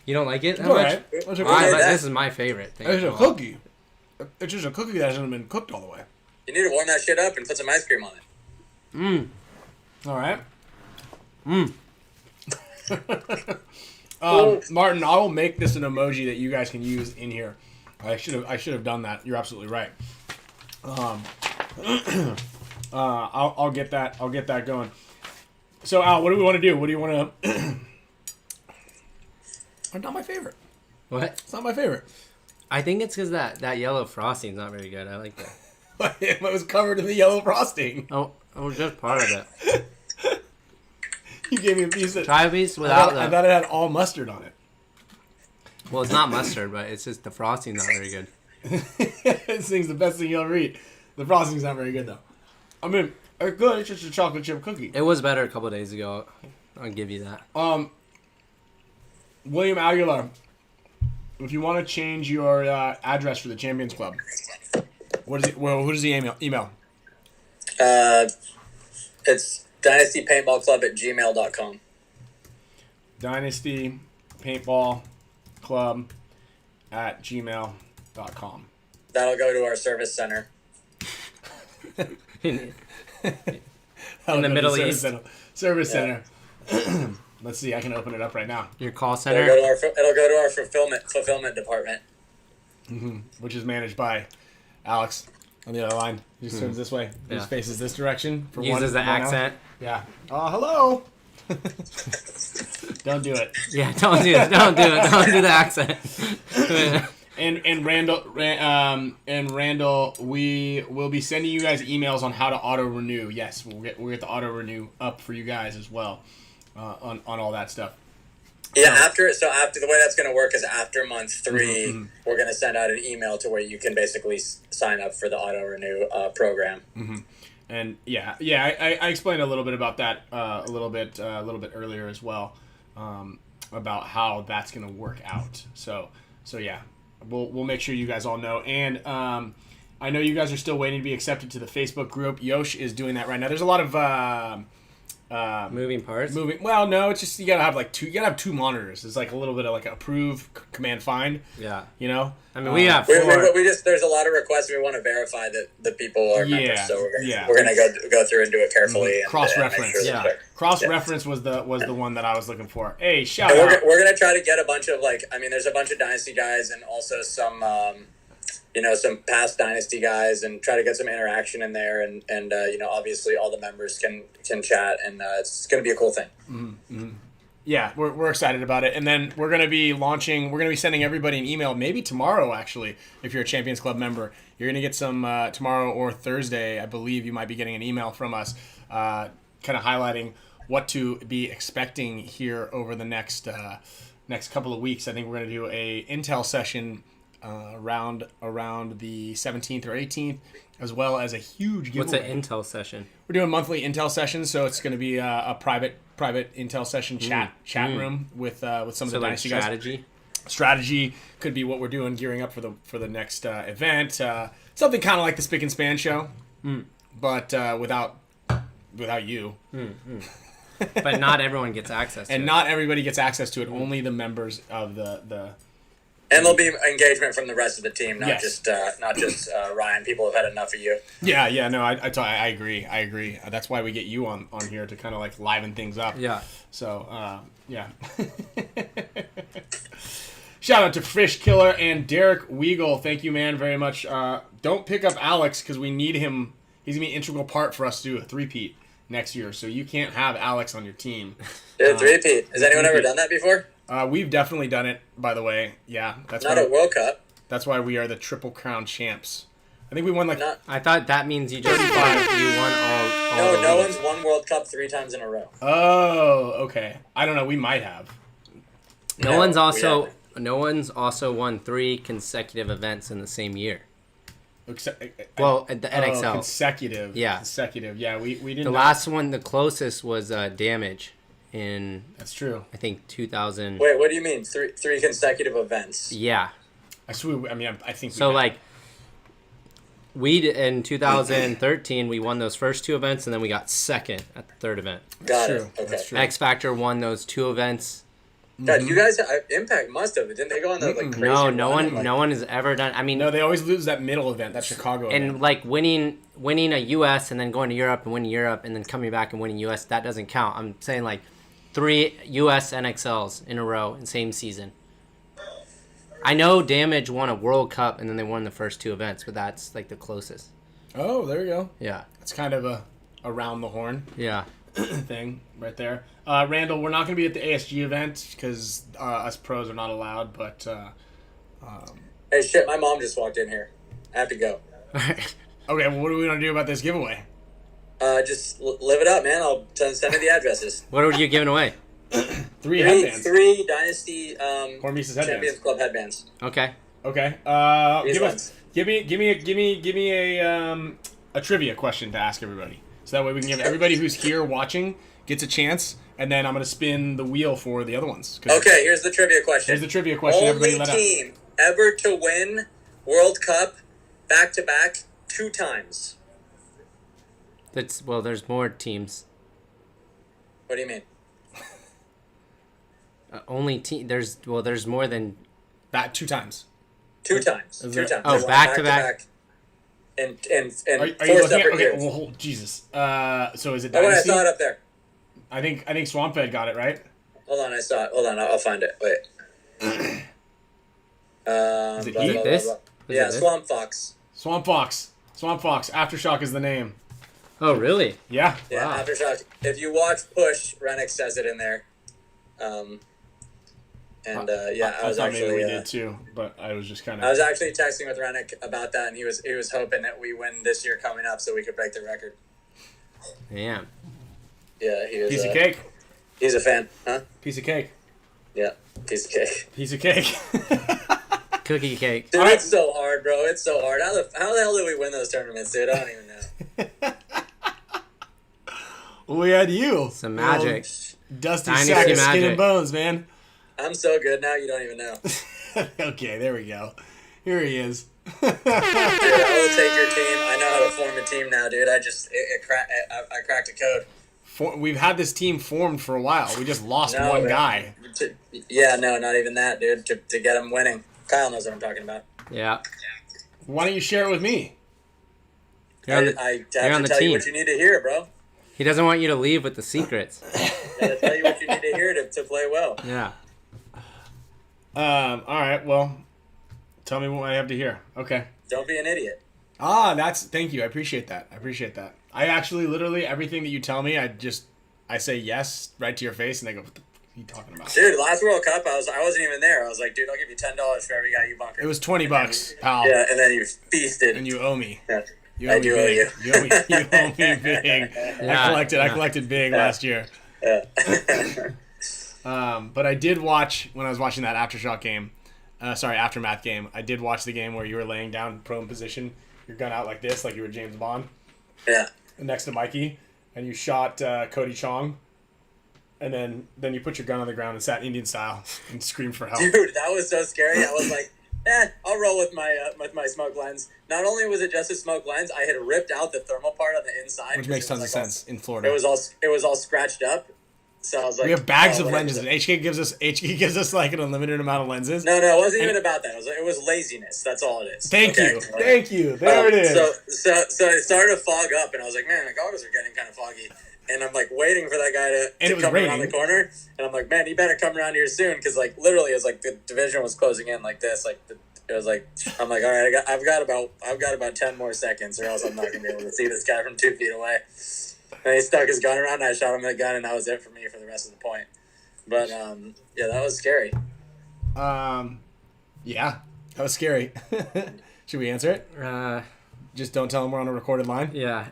You don't like it that All much? right. It's a cookie. This is my favorite thing. It's a cookie. It's just a cookie that hasn't been cooked all the way. You need to warm that shit up and put some ice cream on it. All right. Martin, I will make this an emoji that you guys can use in here. I should have done that. You're absolutely right. I'll get that going. So Al, what do we want to do? What do you want to? Not my favorite. What? It's not my favorite. I think it's because that yellow frosting's not very good. I like that. It was covered in the yellow frosting. Oh, just part of it. You gave me a piece of. Try a piece without I the. thought it had all mustard on it. Well, it's not mustard, but it's just the frosting's not very good. This thing's the best thing you'll ever eat. The frosting's not very good though. I mean, it's good. It's just a chocolate chip cookie. It was better a couple days ago. I'll give you that. William Aguilar, if you want to change your address for the Champions Club, what is it? Well, who does he email? It's dynastypaintballclub@gmail.com. Dynasty Paintball Club @gmail.com. That'll go to our service center. In the Middle East. Service center. Let's see. I can open it up right now. Your call It'll center. go to our fulfillment department. Which is managed by Alex on the other line. He just turns this way. He just faces this direction. For Uses the accent. Yeah. Hello. Don't do it. Yeah, don't do it. Don't do it. Don't do the accent. And Randall, we will be sending you guys emails on how to auto renew. Yes, we'll get the auto renew up for you guys as well on all that stuff. Yeah, after the way that's going to work is after month 3, we're going to send out an email to where you can basically sign up for the auto renew program. And I explained a little bit about that a little bit earlier as well, about how that's going to work out. So yeah, we'll make sure you guys all know. And I know you guys are still waiting to be accepted to the Facebook group. Yosh is doing that right now. There's a lot of Moving parts. Well, no, it's just you gotta have two monitors. It's like a little bit of like approve, command find. Yeah. You know. I mean, we have we 4. there's a lot of requests. We want to verify that the people are members, so we're gonna go through and do it carefully. Cross reference. Sure Cross reference was the one that I was looking for. Hey, shout out. We're gonna try to get a bunch of there's a bunch of Dynasty guys and also some some past Dynasty guys, and try to get some interaction in there, and obviously all the members can chat, and it's going to be a cool thing. Yeah, we're excited about it. And then we're going to be sending everybody an email, maybe tomorrow actually, if you're a Champions Club member. You're going to get some tomorrow or Thursday, I believe you might be getting an email from us kind of highlighting what to be expecting here over the next couple of weeks. I think we're going to do a Intel session around the 17th or 18th, as well as a huge giveaway. What's an Intel session? We're doing monthly Intel sessions, so it's going to be a private Intel session chat room with some of the Dynasty guys. Strategy could be what we're doing, gearing up for the next event. Something kind of like the Spick and Span Show, but without you. But not everyone gets access to it. And not everybody gets access to it. Only the members of the And there'll be engagement from the rest of the team, not Yes. just Ryan. People have had enough of you. Yeah, no, I agree. That's why we get you on here to kind of like liven things up. Yeah. So, yeah. Shout out to Fish Killer and Derek Weagle. Thank you, man, very much. Don't pick up Alex because we need him. He's going to be an integral part for us to do a three-peat next year. So you can't have Alex on your team. Three-peat. Has anyone ever done that before? We've definitely done it, by the way. Yeah. That's Not a World Cup. That's why we are the Triple Crown champs. I think we won I thought that means you just won all. No one's won World Cup 3 times in a row. Oh, okay. I don't know. We might have. No one's also won 3 consecutive events in the same year. Well, at the NXL. Consecutive. Yeah. Consecutive. Yeah, we didn't. The last one, the closest was Damage in. That's true. I think 2000. Wait, what do you mean? Three consecutive events? Yeah. I swear. I mean, I think. So in 2013 we won those first 2 events, and then we got second at the 3rd event. Got it. Okay. That's true. X Factor won those 2 events. God, you guys, Impact must have. Didn't they go on that crazy? No one has ever done. I mean, no, they always lose that middle event, that Chicago event. And winning a US and then going to Europe and winning Europe and then coming back and winning US, that doesn't count. I'm saying 3 US NXLs in a row in same season. I know Damage won a World Cup and then they won the first 2 events, but that's the closest. Oh, there you go. Yeah. It's kind of a around the horn. Yeah. Thing right there. Randall, we're not going to be at the ASG event because us pros are not allowed, but... Hey, shit, my mom just walked in here. I have to go. Okay, well, what are we going to do about this giveaway? Just live it up, man. I'll send you the addresses. What are you giving away? 3 headbands. 3 Dynasty HORMESIS Champions headbands. Club headbands. Okay. Okay. Give me a trivia question to ask everybody. So that way we can give everybody who's here watching gets a chance, and then I'm gonna spin the wheel for the other ones. Okay, here's the trivia question. Here's the trivia question. Only Everybody let team ever to win World Cup back-to-back 2 times. There's more teams. What do you mean? There's more than that 2 times. 2 times. 2 times. Oh, They won back-to-back. In Are 4 you looking at, separate okay, years. well, hold, Jesus. So is it Oh, wait, I Dynasty? saw it up there. I think Swamp Fed got it right. Hold on, I saw it. Hold on, I'll find it. Wait. Is it Blah, he? blah, This? blah, blah. Is Yeah, it this? Swamp Fox. Swamp Fox. Aftershock is the name. Oh, really? Yeah. Yeah, Wow. Aftershock. If you watch Push, Rennick says it in there. I was thought maybe we actually did too, but I was just kind I was of. actually texting with Rennick about that, and he was hoping that we win this year coming up so we could break the record. Yeah. Yeah, he was. Piece of cake. He's a fan, huh? Piece of cake. Yeah, piece of cake. Piece of cake. Cookie cake. Dude, All right. it's so hard, bro. It's so hard. How the hell did we win those tournaments, dude? I don't even know. We had you. Some magic. Dusty Dynasty sack of skin magic. and bones, man. I'm so good now, you don't even know. Okay, there we go. Here he is. Dude, I will take your team. I know how to form a team now, dude. I cracked a code. We've had this team formed for a while. We just lost No, one man. guy. Yeah, no, not even that, dude. To get him winning. Kyle knows what I'm talking about. Yeah. Why don't you share it with me? You're on the, I you're have on to the tell you team. what you need to hear, bro. He doesn't want you to leave with the secrets. Gotta tell you what you need to hear to play well. Yeah. All right. Well, tell me what I have to hear. Okay. Don't be an idiot. Thank you. I appreciate that. I actually literally everything that you tell me, I say yes right to your face, and they go, "What the fuck are you talking about?" Dude, last World Cup, I wasn't even there. I was like, dude, I'll give you $10 for every guy you bunker. It was $20, pal. Yeah, and then you feasted. And you owe me. Yeah. You I owe me do owe big. you. You owe me big. Yeah, I collected big last year. Yeah. But I did watch when I was watching that Aftershock game. Aftermath game. I did watch the game where you were laying down prone position, your gun out like this, like you were James Bond, Yeah. next to Mikey, and you shot Cody Chong, and then you put your gun on the ground and sat Indian style and screamed for help. Dude, that was so scary. I was like, I'll roll with my smoke lens. Not only was it just a smoke lens, I had ripped out the thermal part on the inside. Which makes tons of sense in Florida. It was all scratched up. So I was like, We have bags of whatever. lenses. And HK gives us like an unlimited amount of lenses. No, it wasn't even about that. It was laziness. That's all it is. Thank Okay? you. There it is. So it started to fog up, and I was like, man, the goggles are getting kind of foggy. And I'm like waiting for that guy And it to was come around raining. the corner. And I'm like, man, he better come around here soon, because like literally, it was like the division was closing in like this. It was like, I'm like, all right, I've got about 10 more seconds, or else I'm not gonna be able to see this guy from 2 feet away. And he stuck his gun around, and I shot him with a gun, and that was it for me for the rest of the point. But yeah, that was scary. Yeah, that was scary. Should we answer it? Just don't tell him we're on a recorded line. Yeah.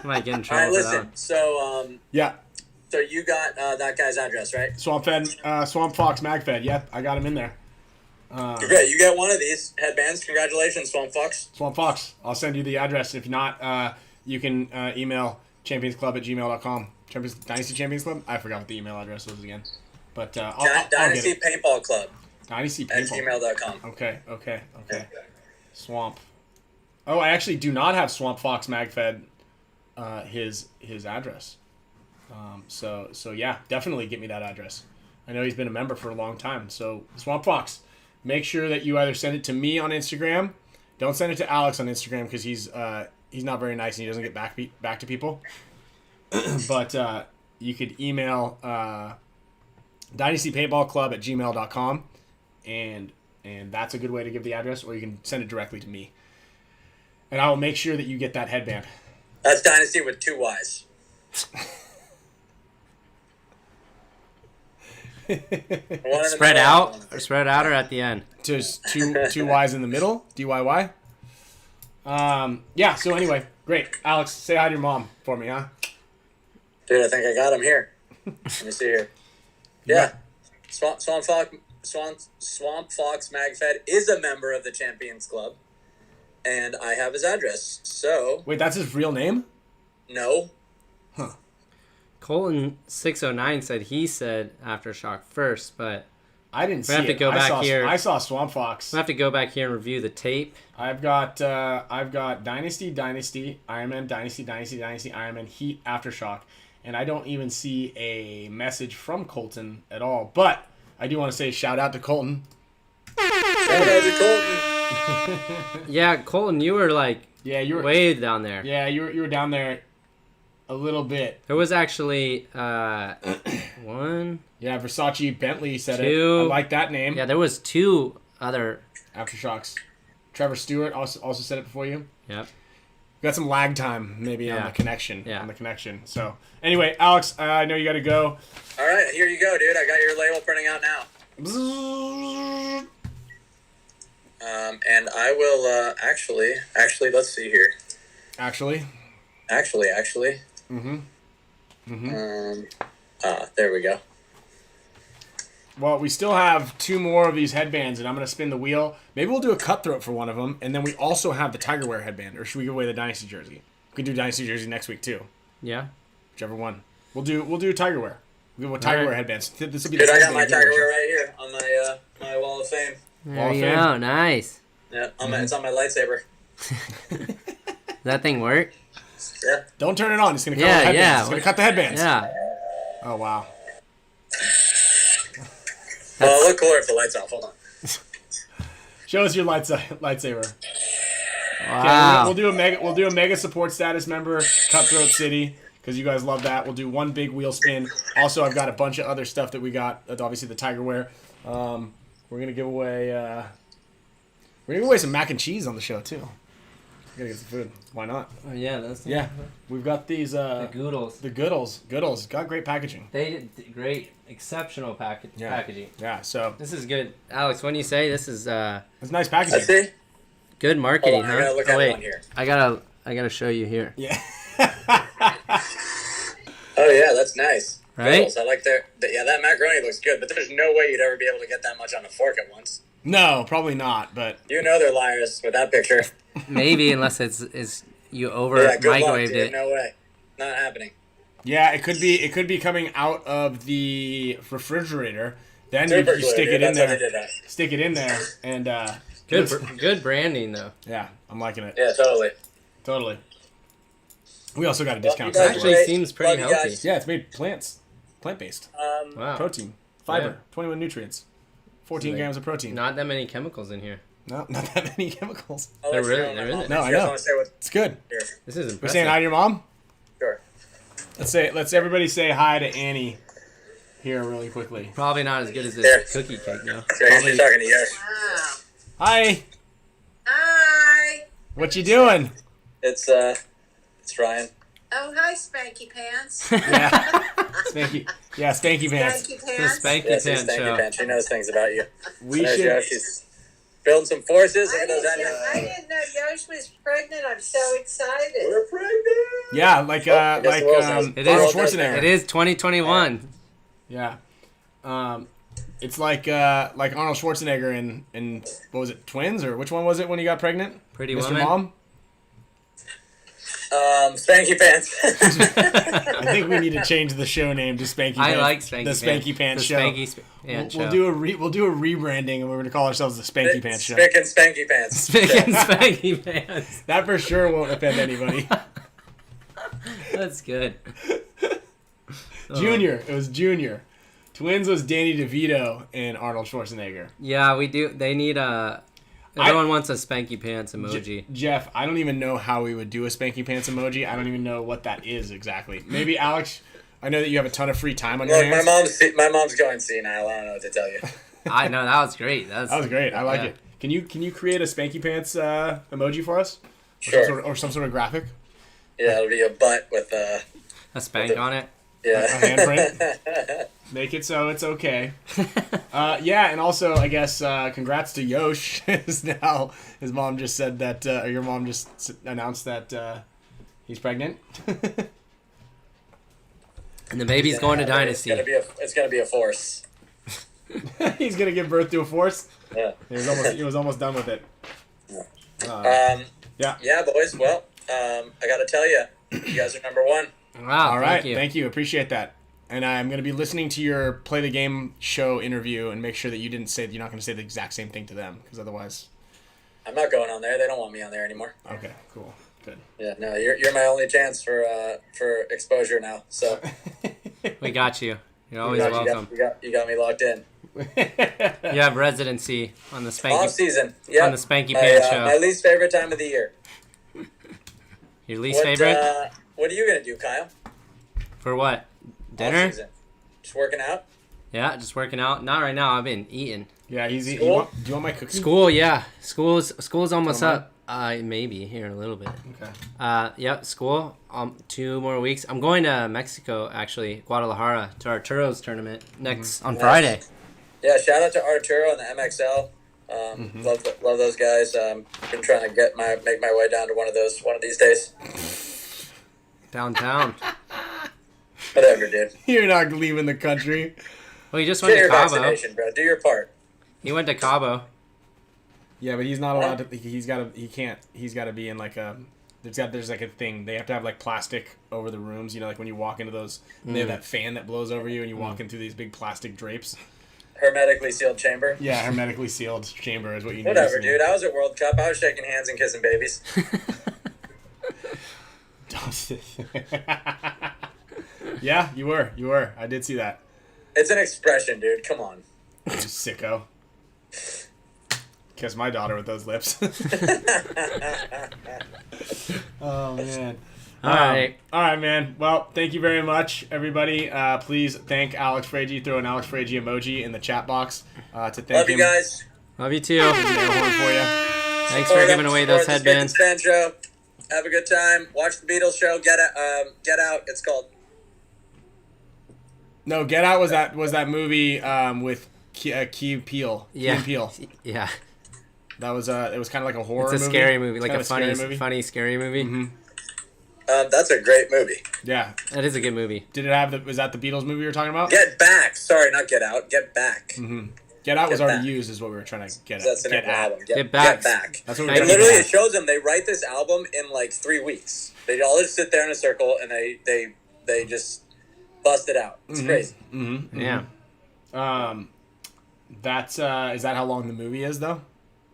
Might get in All trouble right, for that listen. one. So Yeah, so you got that guy's address, right? Swamp Fox Magfed. Yep, I got him in there. Great, you get one of these headbands. Congratulations, Swamp Fox. Swamp Fox. I'll send you the address. If not, you can email championsclub@gmail.com. Dynasty Champions Club? I forgot what the email address was again. But I'll get Dynasty it. Paintball Club Dynasty at Paintball. gmail.com. Okay. Swamp. Oh, I actually do not have Swamp Fox Magfed his address. So yeah, definitely get me that address. I know he's been a member for a long time. So Swamp Fox, make sure that you either send it to me on Instagram. Don't send it to Alex on Instagram because he's not very nice and he doesn't get back to people. But you could email dynastypaintballclub@gmail.com, and that's a good way to give the address, or you can send it directly to me. And I will make sure that you get that headband. That's Dynasty with 2 Ys. Spread out or at the end? Just two Y's in the middle. DYY. Yeah, so anyway, great. Alex, say hi to your mom for me, huh? Dude, I think I got him here. Let me see here. Yeah. Swamp Fox Magfed is a member of the Champions Club. and I have his address. So Wait, that's his real name? no, Colton 609 said he said Aftershock first, but I didn't see have to it. go back here. I saw Swamp Fox. we'll have to go back here and review the tape. I've got Dynasty, Iron Man, Dynasty, Iron Man, Heat, Aftershock, and I don't even see a message from Colton at all. But I do want to say shout out to Colton. shout out to Colton. Yeah, Colton, you were like Yeah, you were way down there. Yeah, you were down there a little bit. There was actually one. Yeah, Versace Bentley said Two. it. I like that name. Yeah, there was two other. Aftershocks. Trevor Stewart also said it before you. Yep. Got some lag time maybe on Yeah. the connection. Yeah. On the connection. So anyway, Alex, I know you got to go. All right, here you go, dude. I got your label printing out now. And I will actually, let's see here. Actually. Mm-hmm. There we go. Well, we still have two more of these headbands, and I'm going to spin the wheel. Maybe we'll do a Cutthroat for one of them, and then we also have the Tiger Wear headband. Or should we give away the Dynasty jersey? We can do Dynasty jersey next week, too. Yeah. Whichever one. We'll do Tiger Wear. We'll give away Tiger Alright. Wear headbands. This will be Dude, the I got my headband Tiger giveaway. Wear right here on my my wall of fame. There Wall of you Fame. go. Nice. Yeah, it's on my lightsaber. Does that thing work? Yeah. Don't turn it on. It's going to cut Yeah, the headbands. yeah. It's going to cut the headbands. Yeah. Oh, wow. Well, it'll look cooler if the lights off. Hold on. Show us your lightsaber. Wow. We'll do a mega support status member, Cutthroat City, because you guys love that. We'll do one big wheel spin. Also, I've got a bunch of other stuff that we got. Obviously, the Tiger Wear. We're gonna give away. We're gonna give away some mac and cheese on the show too. We gotta get some food. Why not? Oh, yeah, that's Yeah, we've got these. the Goodles. The Goodles got great packaging. They did great, exceptional packaging. Yeah, so This is good, Alex. When you say this is it's nice I packaging. see. good marketing, Hold on, I gotta huh? look Oh at wait, one here. I gotta show you here. Yeah. Oh yeah, that's nice. Right? Girls, I like yeah, that macaroni looks good, but there's no way you'd ever be able to get that much on a fork at once. No, probably not. But You know they're liars with that picture. Maybe unless it's you over Yeah, good luck, microwaved dude. it. No way. Not happening. yeah, it could be coming out of the refrigerator. Then Super you glue, stick dude. it in That's how there. they did that. Stick it in there, and Good branding though. yeah, I'm liking it. Yeah, totally. Totally. We also got a discount. you guys code. Actually great. seems pretty Love you healthy. guys. Yeah, it's made plant-based. Wow. Protein, fiber, Yeah. 21 nutrients, 14 Like, grams of protein. Not that many chemicals in here. No, not that many chemicals. I'll They're let you really- know they're my in mom. it. No, If I you guys know. wanna say what- It's good. Here. This is We're impressive. saying hi to your mom. Sure. Let's everybody say hi to Annie here really quickly. Probably not as good as There. this cookie cake, though. So here's you talking to Yosh. Hi. Hi. What you doing? It's Ryan. Oh, hi, Spanky Pants. Yeah. Spanky. Yeah, Spanky Pants. Spanky The Pants. Spanky Yes, Pants thank you, show. Ben. She knows things about you. We There's should. Yosh. She's building some forces. Look I at those didn't, headbands. I didn't know Yosh was pregnant. I'm so excited. We're pregnant. Yeah, like guess the world knows. It Arnold is. Schwarzenegger. It is 2021. Yeah. It's like Arnold Schwarzenegger in what was it, Twins, or which one was it when he got pregnant? Pretty Mr. Woman. Mom? Spanky Pants. I think we need to change the show name to Spanky Pants. I like Spanky the Spanky Pants the Show. Spanky Pants We'll show. do a rebranding, and we're gonna call ourselves the Spanky Pants Show. Spick and Spanky Pants. Spick and Spanky Pants. That for sure won't offend anybody. That's good. Junior, it was Junior. Twins was Danny DeVito and Arnold Schwarzenegger. Yeah, we do. They need a. Everyone wants a Spanky Pants emoji. Jeff, I don't even know how we would do a Spanky Pants emoji. I don't even know what that is exactly. Maybe Alex, I know that you have a ton of free time on your Look, hands. my mom's going senile. I don't know what to tell you. I know that was great. That That was great. I like Yeah. it. Can you create a Spanky Pants emoji for us? Sure. Or some sort of graphic? Yeah, it'll be a butt with a spank on it. A yeah. handprint? Make it so it's okay. Yeah, and also, I guess, congrats to Yosh. Now, his mom just said that, or your mom just announced that he's pregnant. And the baby's going to Dynasty. It's gonna be a force. He's going to give birth to a force. Yeah. He was almost done with it. Yeah, boys. Well, I got to tell you, you guys are number one. Wow. All right. Thank you. Thank you. Appreciate that. And I'm going to be listening to your Play the Game show interview and make sure that you're not going to say the exact same thing to them, because otherwise. I'm not going on there. They don't want me on there anymore. Okay. Cool. Good. Yeah. No, you're my only chance for exposure now. So We got you. You're always you welcome. you got me locked in. You have residency on the Off Spanky season. Yeah. on the Spanky Pants show. My least favorite time of the year. Your least favorite? What are you gonna do, Kyle? For what? Off Dinner? season. Just working out. Yeah, just working out. Not right now. I've been eating. Yeah, he's eating. School? Do you want my cookie? School, yeah. School's almost Don't up. Maybe here in a little bit. Okay. Yep, school. 2 more weeks. I'm going to Mexico, actually, Guadalajara, to Arturo's tournament next on Friday. Yeah. Shout out to Arturo and the MXL. Love those guys. Been trying to make my way down to one of these days. Downtown. Whatever, dude. You're not leaving the country. Well, he just went Get to your Cabo. vaccination, bro. Do your part. He went to Cabo. Yeah, but he's not allowed to. He's got to be in like a. There's like a thing. They have to have like plastic over the rooms. You know, like when you walk into those, they have that fan that blows over you, and you walk in through these big plastic drapes. Hermetically sealed chamber. Yeah, hermetically sealed chamber is what you need. Whatever, dude. I was at World Cup. I was shaking hands and kissing babies. Yeah, you were. I did see that. It's an expression, dude. Come on. You sicko. Kiss my daughter with those lips. Oh man. All right. All right, man. Well, thank you very much, everybody. Please thank Alex Freiji. Throw an Alex Freiji emoji in the chat box to thank Love him. you guys. Love you too. Nail horn for you. Thanks for giving away those Support the headbands. Spick Span Show. Have a good time. Watch the Beatles show. Get Out. It's called. No, Get Out was that movie with Key Peele. Key Yeah. and Peele. Yeah. That was it was kind of like a horror It's a movie. scary movie, It's like kind a of scary movie. funny, scary movie. Mm-hmm. That's a great movie. Yeah. That is a good movie. Did it have was that the Beatles movie you were talking about? Get Back. Sorry, not Get Out. Get Back. Mm-hmm. Get Out was Get already Back. used is what we were trying to get at. That's the name of the at. album. Get Get Back. Back. That's what we were And trying And to literally, get it shows them they write this album in like 3 weeks. They all just sit there in a circle and they just bust it out. It's crazy. Mm-hmm. Yeah. That's is that how long the movie is though?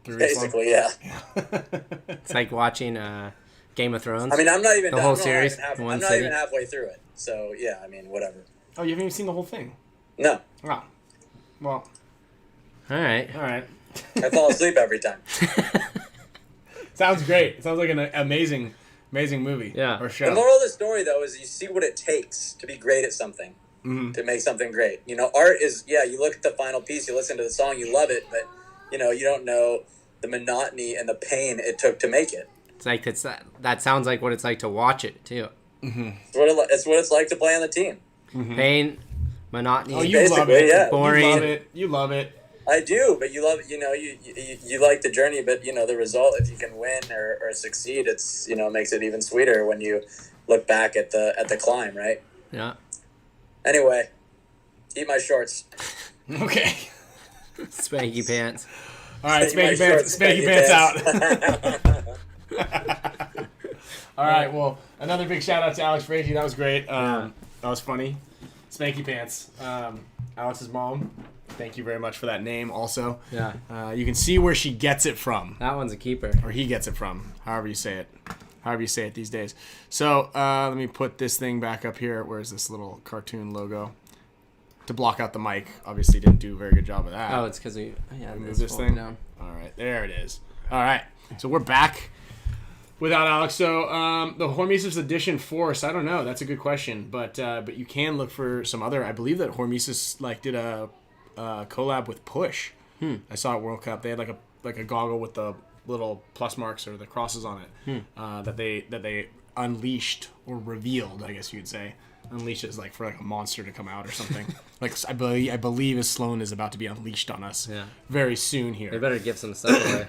3 weeks long? Basically, yeah. It's like watching Game of Thrones. I mean, I'm not even The whole I'm not series even half- in one I'm not sitting? even halfway through it. So yeah, I mean, whatever. Oh, you haven't even seen the whole thing. No, Oh. Well, All right. all right. I fall asleep every time. Sounds great. It sounds like an amazing movie. Yeah. Or The show. moral of the story, though, is you see what it takes to be great at something, to make something great. You know, art is, you look at the final piece, you listen to the song, you love it, but, you know, you don't know the monotony and the pain it took to make it. It's like that sounds like what it's like to watch it too. It's what it's like to play on the team. Pain, monotony. Oh, you love Basically, it. yeah. Boring. You love it. You love it. I do, but you love, you know, you like the journey, but, you know, the result, if you can win or succeed, it's, you know, makes it even sweeter when you look back at the climb, right? Yeah. Anyway, eat my shorts. Okay. Spanky pants. All right, Eat my Spanky Pants. shorts, Spanky Pants out. All right. Well, another big shout out to Alex Freiji. That was great. That was funny. Spanky Pants. Alex's mom. Thank you very much for that name. Also, Yeah. you can see where she gets it from, That one's a keeper. or he gets it from, however you say it these days. So let me put this thing back up here. Where's this little cartoon logo? To block out the mic. Obviously, didn't do a very good job of that. Oh, it's because we Move this thing down. All right, there it is. All right, so we're back without Alex. So the Hormesis Edition Force, I don't know. That's a good question, but you can look for some other. I believe that Hormesis did a collab with Push. I saw at World Cup. They had like a goggle with the little plus marks or the crosses on it that they unleashed or revealed. I guess you'd say. Unleash is like for like a monster to come out or something. Like I believe as Sloan is about to be unleashed on us very soon here. They better give some stuff away.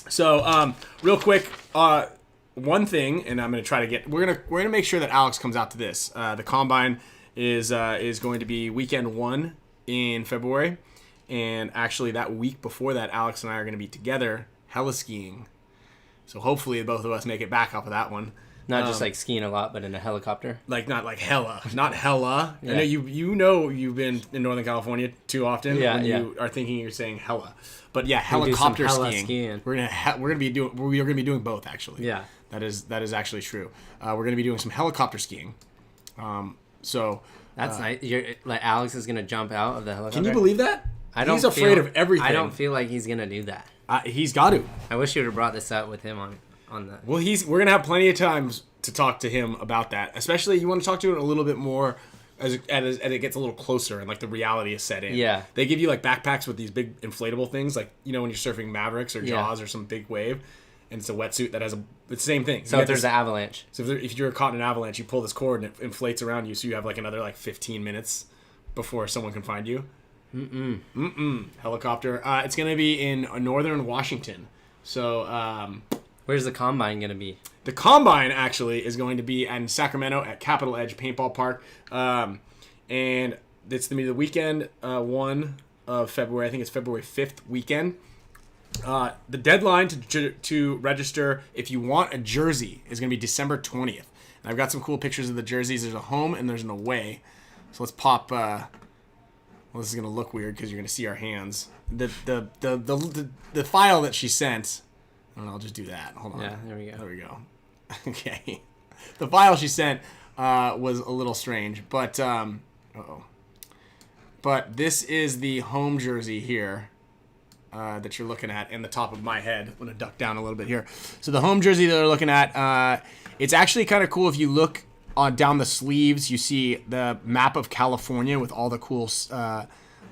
So real quick, one thing, and I'm gonna try to get we're gonna make sure that Alex comes out to this. The combine is going to be weekend 1 in February, and actually that week before that, Alex and I are gonna be together heli skiing So hopefully both of us make it back off of that one. Not just like skiing a lot, but in a helicopter. Like not like hella, not hella. Yeah. I know you've been in Northern California too often. When you are thinking you're saying hella, but yeah, helicopter skiing. We're gonna be doing both actually. Yeah, that is actually true. We're gonna be doing some helicopter skiing. So that's nice. Like Alex is gonna jump out of the helicopter. Can you believe that? He's afraid of everything. I don't feel like he's gonna do that. He's got to. I wish you would have brought this up with him on that. Well, we're gonna have plenty of times to talk to him about that. Especially you want to talk to him a little bit more as it gets a little closer and like the reality is set in. Yeah. They give you like backpacks with these big inflatable things, like when you're surfing Mavericks or Jaws or some big wave, and it's a wetsuit that has it's the same thing. So if there's an avalanche. So if you're caught in an avalanche, you pull this cord and it inflates around you, so you have like another like 15 minutes before someone can find you. Helicopter. It's gonna be in northern Washington. So where's the combine gonna be? The combine actually is going to be in Sacramento at Capitol Edge Paintball Park, and it's gonna be the weekend 1 of February. I think it's February 5th weekend. The deadline to register if you want a jersey is gonna be December 20th. And I've got some cool pictures of the jerseys. There's a home and there's an away. So let's pop. Well, this is gonna look weird because you're gonna see our hands. The file that she sent. I don't know, I'll just do that. Hold on. Yeah, there we go. There we go. Okay. The file she sent was a little strange, but but this is the home jersey here that you're looking at in the top of my head. I'm gonna duck down a little bit here. So the home jersey that they're looking at, it's actually kind of cool. If you look down the sleeves, you see the map of California with all the cool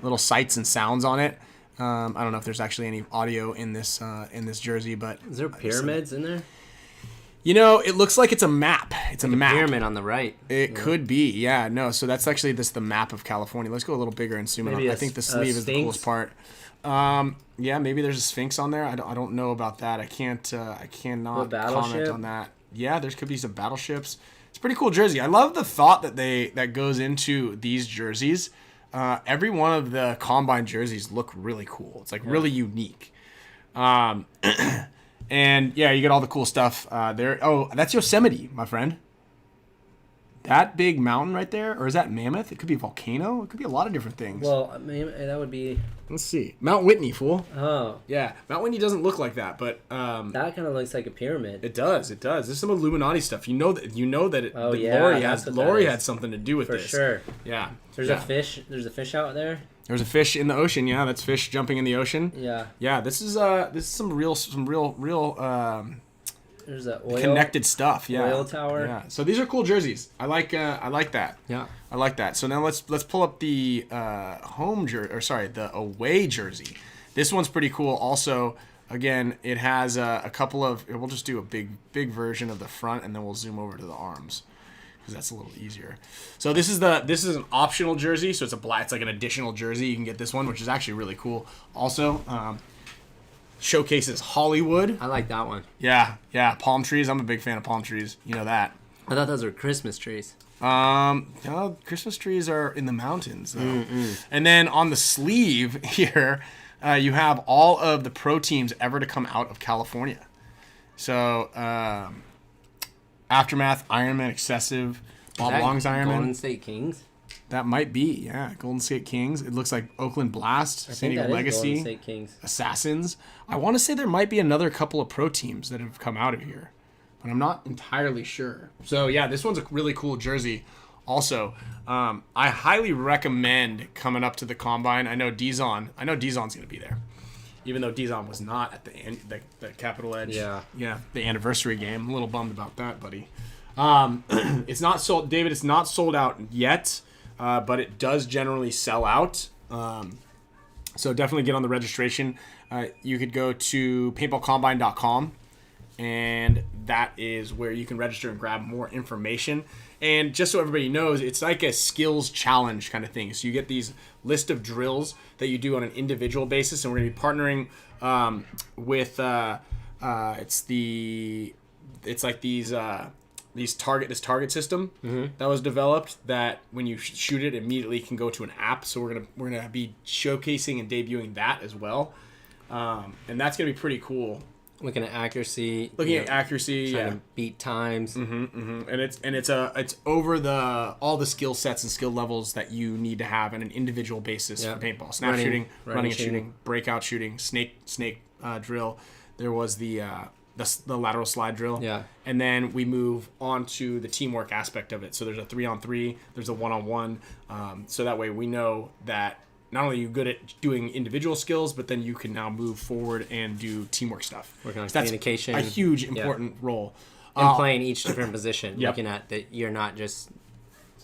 little sights and sounds on it. I don't know if there's actually any audio in this jersey, but is there pyramids in there? You know, it looks like it's a map. It's like a map. Pyramid on the right. It could be, yeah. No, so that's actually the map of California. Let's go a little bigger and zoom in on. I think the sleeve is the coolest part. Yeah, maybe there's a Sphinx on there. I don't know about that. I cannot comment on that. Yeah, there could be some battleships. It's a pretty cool jersey. I love the thought that goes into these jerseys. Every one of the combine jerseys look really cool. It's like really unique. And yeah, you get all the cool stuff there. Oh, that's Yosemite, my friend. That big mountain right there, or is that Mammoth? It could be a volcano. It could be a lot of different things. Well, that would be. Let's see, Mount Whitney, fool. Oh. Yeah, Mount Whitney doesn't look like that, but that kind of looks like a pyramid. It does. There's some Illuminati stuff. You know that. Lori had something to do with this. For sure. Yeah. There's a fish. There's a fish out there. There's a fish in the ocean. Yeah, that's fish jumping in the ocean. Yeah. Yeah, this is some real There's a oil connected stuff. Yeah. Oil tower. Yeah. So these are cool jerseys. I like that. Yeah. I like that. So now let's pull up the the away jersey. This one's pretty cool. Also, again, it has a couple of. We'll just do a big version of the front, and then we'll zoom over to the arms, because that's a little easier. So this is an optional jersey. So it's it's like an additional jersey. You can get this one, which is actually really cool. Also, showcases Hollywood. I like that one. Yeah. Palm trees. I'm a big fan of palm trees. You know that. I thought those were Christmas trees. No, Christmas trees are in the mountains. And then on the sleeve here, you have all of the pro teams ever to come out of California. So, Aftermath, Ironman, Excessive, Bob Long's Ironman. Golden State Kings? That might be, yeah. Golden State Kings. It looks like Oakland Blast, San Diego Legacy, Golden State Kings. Assassins. I want to say there might be another couple of pro teams that have come out of here, but I'm not entirely sure. So yeah, this one's a really cool jersey. Also, I highly recommend coming up to the combine. I know Dizon's going to be there, even though Dizon was not at the Capitol Edge. Yeah, the anniversary game. I'm a little bummed about that, buddy. It's not sold, David. It's not sold out yet, but it does generally sell out. So definitely get on the registration. You could go to paintballcombine.com, and that is where you can register and grab more information. And just so everybody knows, it's like a skills challenge kind of thing. So you get these list of drills that you do on an individual basis, and we're going to be partnering with this target system that was developed, that when you shoot it immediately can go to an app. So we're gonna be showcasing and debuting that as well, and that's gonna be pretty cool. Looking at accuracy. Looking at accuracy, trying to beat times. And it's over all the skill sets and skill levels that you need to have on an individual basis for paintball. Snap shooting, running and shooting, breakout shooting, snake drill. There was the lateral slide drill. Yeah. And then we move on to the teamwork aspect of it. So there's a 3-on-3, there's a 1-on-1. So that way we know that not only are you good at doing individual skills, but then you can now move forward and do teamwork stuff. Working on So communication. That's a huge, important role. And playing each different position. Yep. Looking at that you're not just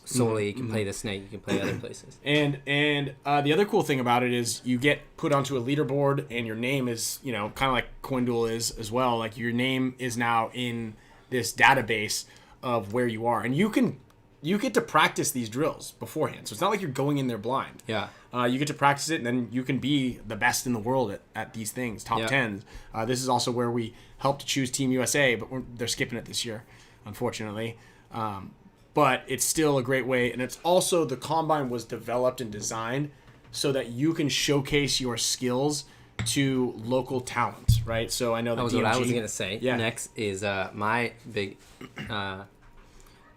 solely, you can play the snake, you can play other places. And the other cool thing about it is you get put onto a leaderboard, and your name is, kind of like Coin Duel is as well. Like, your name is now in this database of where you are. And you get to practice these drills beforehand. So it's not like you're going in there blind. Yeah. You get to practice it, and then you can be the best in the world at these things, top 10s. This is also where we helped to choose Team USA, but they're skipping it this year, unfortunately. But it's still a great way. And it's also, the Combine was developed and designed so that you can showcase your skills to local talent, right? So I know that was DMG, what I was going to say. Yeah. Next is my big... I'm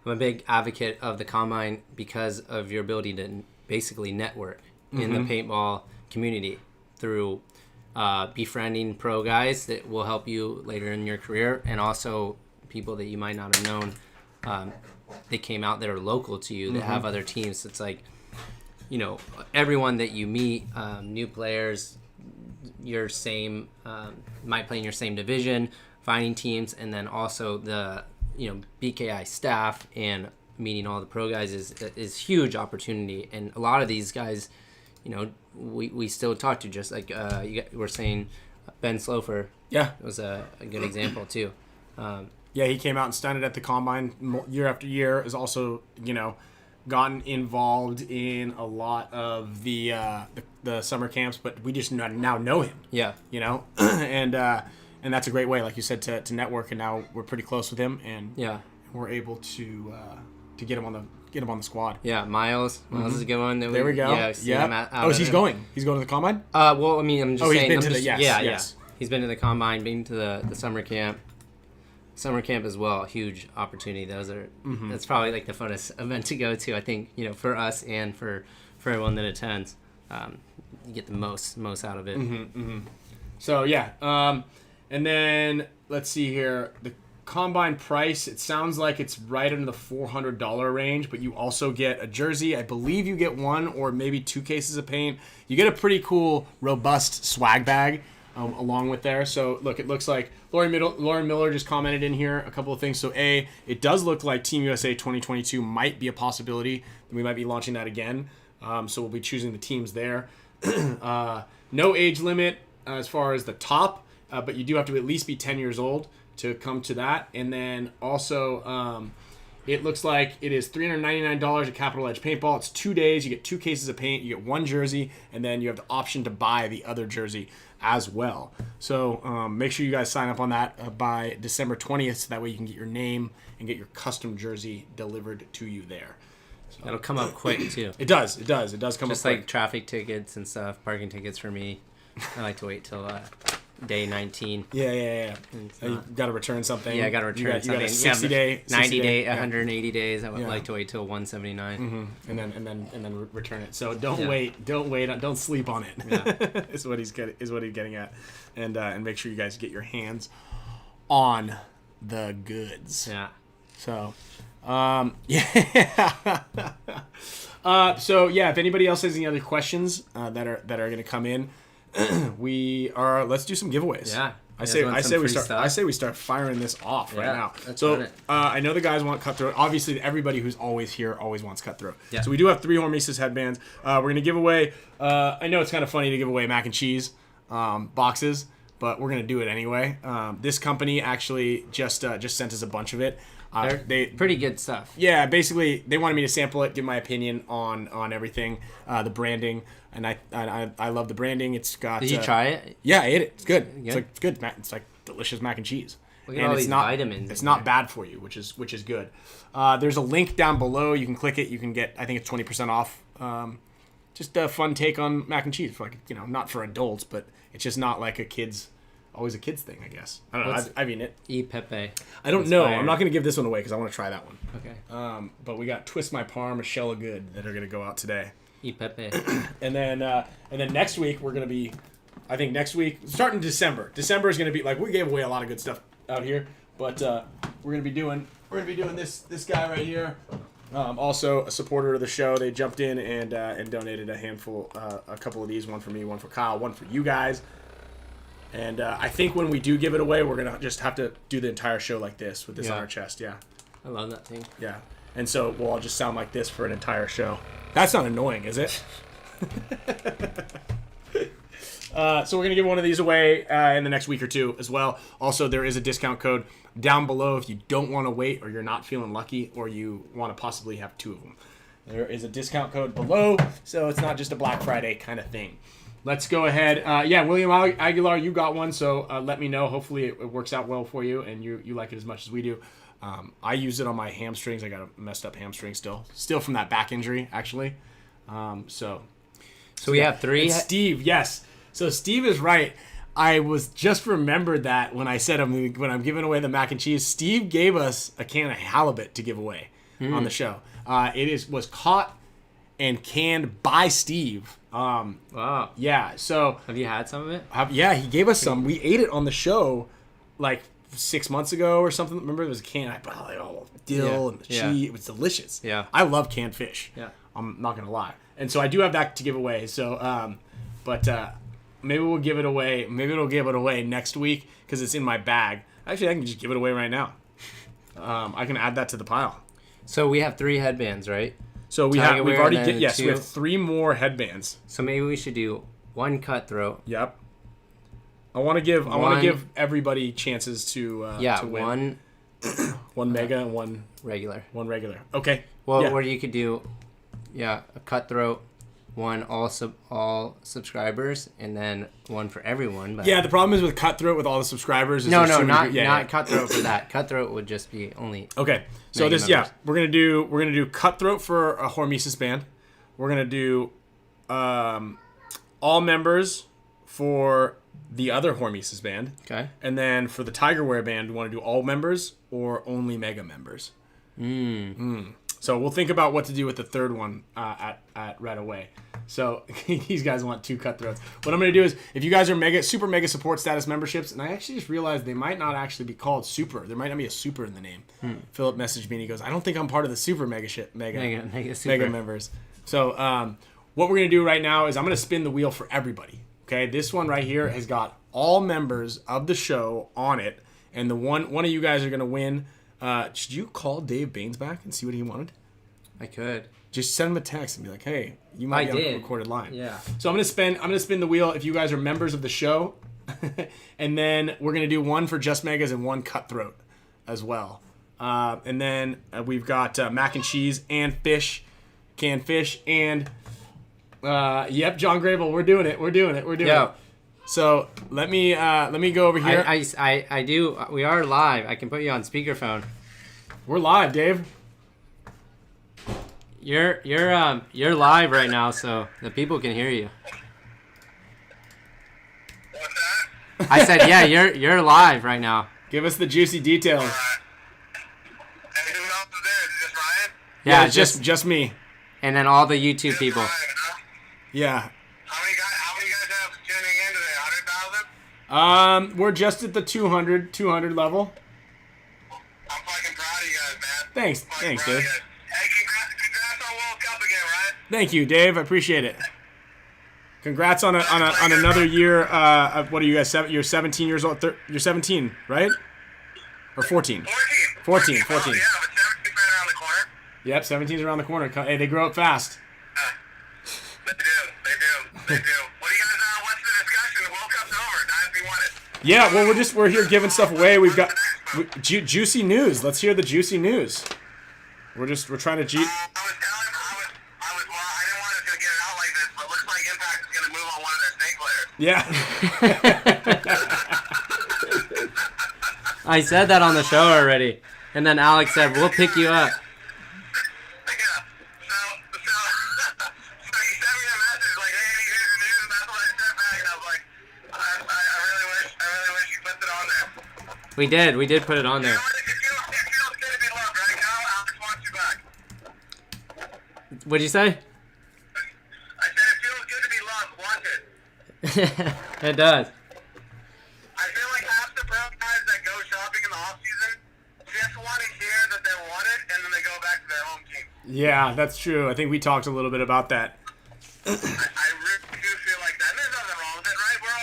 a big advocate of the Combine because of your ability to basically network in the paintball community through befriending pro guys that will help you later in your career, and also people that you might not have known that came out that are local to you that have other teams. So it's like, everyone that you meet, new players, your same, might play in your same division, finding teams, and then also the BKI staff and meeting all the pro guys is huge opportunity. And a lot of these guys, we still talk to, just like we're saying, Ben Slofer. Yeah, was a good example too. Yeah, he came out and stunned it at the Combine year after year. Has also, gotten involved in a lot of the summer camps, but we just now know him. Yeah. And that's a great way, like you said, to network. And now we're pretty close with him, and we're able to get him on the squad. Yeah, Miles is a good one. There we go. Yeah. He's going. He's going to the Combine. Well, I mean, I'm just saying. He's been to yes. He's been to the Combine, been to the summer camp. Summer camp as well, huge opportunity. Those are that's probably like the funnest event to go to. I think for us and for everyone that attends, you get the most out of it. So yeah, and then let's see here. The Combine price, it sounds like it's right in the $400 range, but you also get a jersey. I believe you get one or maybe 2 cases of paint. You get a pretty cool, robust swag bag along with there. So look, it looks like Lauren Miller just commented in here a couple of things. So it does look like Team USA 2022 might be a possibility. We might be launching that again. So we'll be choosing the teams there. No age limit as far as the top, but you do have to at least be 10 years old to come to that. And then also it looks like it is $399 at Capital Edge Paintball. It's 2 days. You get 2 cases of paint. You get 1 jersey, and then you have the option to buy the other jersey as well. So make sure you guys sign up on that by December 20th, so that way you can get your name and get your custom jersey delivered to you there. So, it'll come up quick too. It does come just up quick. Just like traffic tickets and stuff, parking tickets for me. I like to wait till day 19. Yeah. You got to return something. Yeah, I got to return something. You got a 60 day, 90 day, yeah. 180 days. I would like to wait till 179. And then return it. So don't wait, don't sleep on it. Yeah. is what he's getting at, and make sure you guys get your hands on the goods. Yeah. So, if anybody else has any other questions that are going to come in, let's do some giveaways. Yeah. I say we start firing this off right now. So I know the guys want Cutthroat. Obviously, everybody who's always here always wants Cutthroat. Yeah. So we do have 3 HORMESIS headbands. We're gonna give away. I know it's kind of funny to give away mac and cheese boxes, but we're gonna do it anyway. This company actually just sent us a bunch of it. They pretty good stuff. Yeah, basically they wanted me to sample it, give my opinion on everything, the branding, and I love the branding. It's got. Did you try it? Yeah, I ate it. It's good. It's good. It's like delicious mac and cheese. Look at all these vitamins. It's not bad for you, which is good. There's a link down below. You can click it. You can get, I think it's 20% off. Just a fun take on mac and cheese for not for adults, but it's just not like a kid's always a kid's thing, I guess. I don't know. What's- I've eaten it. E Pepe. I don't know. Inspired. I'm not going to give this one away because I want to try that one. Okay. But we got Twist My Parm, a Shell of Good that are going to go out today. E Pepe. And then next week we're going to be, I think next week, starting December. December is going to be like, we gave away a lot of good stuff out here, but we're going to be doing this guy right here. Also a supporter of the show. They jumped in and donated a couple of these, one for me, one for Kyle, one for you guys. And I think when we do give it away, we're going to just have to do the entire show like this with this on our chest. Yeah. I love that thing. Yeah. And so we'll all just sound like this for an entire show. That's not annoying, is it? So we're going to give one of these away in the next week or two as well. Also, there is a discount code down below if you don't want to wait or you're not feeling lucky or you want to possibly have 2 of them. There is a discount code below, so it's not just a Black Friday kind of thing. Let's go ahead. William Aguilar, you got one, so let me know. Hopefully it works out well for you and you like it as much as we do. I use it on my hamstrings. I got a messed up hamstring still from that back injury, actually. So we have 3. And Steve, yes. So Steve is right. I was just remembered that when I said when I'm giving away the mac and cheese, Steve gave us a can of halibut to give away on the show. It was caught and canned by Steve. Wow. Yeah. So Have you had some of it? yeah, he gave us some. We ate it on the show like 6 months ago or something. Remember, it was a can. I brought like all dill and the cheese. It was delicious. Yeah. I love canned fish. Yeah. I'm not gonna lie. And so I do have that to give away. So, maybe we'll give it away. Maybe we'll give it away next week because it's in my bag. Actually, I can just give it away right now. I can add that to the pile. So we have 3 headbands, right? So we've Tiger wear already and then we 2. have 3 more headbands. So maybe we should do 1 Cutthroat. Yep. I want to give One- everybody chances to win. 1 mega and one regular. Okay. Well, Yeah. or you could do, a Cutthroat, 1 all subscribers, and then 1 for everyone. But Yeah, the problem is with Cutthroat with all the subscribers. Is no, there's too many- not Cutthroat for that. Cutthroat would just be only. Okay, so Mega this members. we're gonna do Cutthroat for a HORMESIS band. We're gonna do all members for the other HORMESIS band. Okay. And then for the Tiger Wear band, we want to do all members or only mega members. So we'll think about what to do with the third one at right away. So these guys want 2 Cutthroats. What I'm going to do is, if you guys are super mega support status memberships, and I actually just realized they might not actually be called super. There might not be a super in the name. Philip messaged me and he goes, I don't think I'm part of the super mega Super. members. So what we're going to do right now is I'm going to spin the wheel for everybody. Okay, this one right here has got all members of the show on it, and the one of you guys are going to win. Should you call Dave Baines back and see what he wanted? I could. Just send him a text and be like, "Hey, you might be on a did. recorded line." Yeah. So I'm gonna spin the wheel if you guys are members of the show, and then we're gonna do 1 for Just Megas and 1 Cutthroat as well. And then we've got mac and cheese and canned fish, and yep, John Grable, we're doing it. Yo. So let me go over here. I do. We are live. I can put you on speakerphone. We're live, Dave. You're live right now, so the people can hear you. What's that? I said, yeah, you're live right now. Give us the juicy details. And who else is there? Is it just Ryan? Yeah, it's just me. and then all the YouTube Just people. Ryan, huh? Yeah. How many guys have tuning in today? 100,000? We're just at the 200 level. I'm fucking proud of you guys, man. Thanks, Fucking proud Dave. of you guys. Hey, congrats on World Cup again, Ryan. Thank you, Dave. I appreciate it. Congrats on another year. What are you guys? You're 17 years old. You're 17, right? Or 14? 14. 14. Oh, yeah, but 17's right around the corner. Yep, 17's around the corner. Hey, they grow up fast. They do. What do you guys, what's the discussion? The World Cup's over. Dynasty won it. Yeah, well, we're here giving stuff away. We've got juicy news. Let's hear the juicy news. We're trying to. I didn't want us to get it out like this, but looks like Impact is going to move on one of their snake players. Yeah. I said that on the show already. And then Alex said, we'll pick you up. Yeah. So he sent me a message like, hey, here's the news, and that's what I sent back, and I was like, I really wish We did put it on there. It feels good to be loved, right, Kyle? Alex wants you back. What'd you say? I said it feels good to be loved. Want it. It does. I feel like half the pro guys that go shopping in the off season just want to hear that they're wanted, and then they go back to their home team. Yeah, that's true. I think we talked a little bit about that. I really do feel like that. And there's nothing wrong with it, right? We're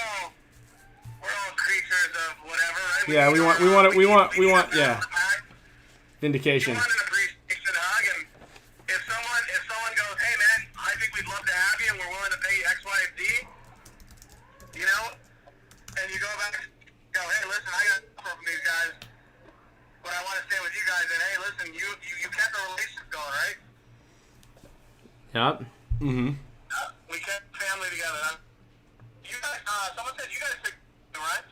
all creatures of whatever, right? Yeah, we want, yeah, vindication. We want an appreciation hug, and if someone goes, hey man, I think we'd love to have you, and we're willing to pay you X, Y, and Z, you know, and you go back and go, hey, listen, I got an offer from these guys, but I want to stay with you guys, and hey, listen, you kept the relationship going, right? Yep. Mm-hmm. We kept family together. You guys, someone said you guys picked, right?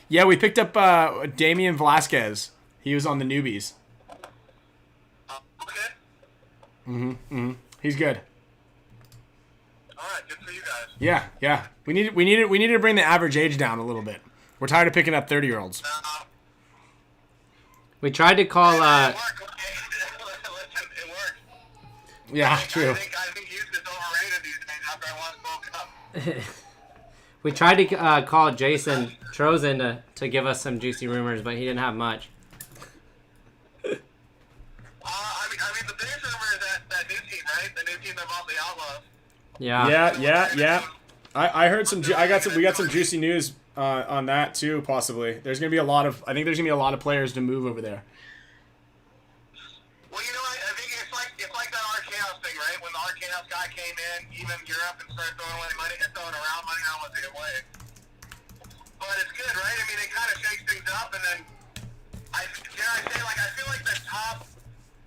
Yeah, we picked up Damian Velasquez. He was on the newbies. Okay. He's good. All right, good for you guys. Yeah. We needed to bring the average age down a little bit. We're tired of picking up 30-year-olds. We tried to call. It worked. Listen, it worked. Yeah, true. I think youth is overrated these days after I once woke up. We tried to call Jason Trozen to give us some juicy rumors, but he didn't have much. I mean, the biggest rumor is that new team, right? The new team that bought the Outlaws. Yeah. I heard some. We got some juicy news on that too. Possibly. There's gonna be a lot of. I think there's gonna be a lot of players to move over there. Well, you know, I think it's like that Archaeos thing, right? When the Archaeos guy came in, even Europe, and started throwing away money and throwing around money, I don't want to take away. But it's good, right? I mean, it kind of shakes things up, and then I feel like the top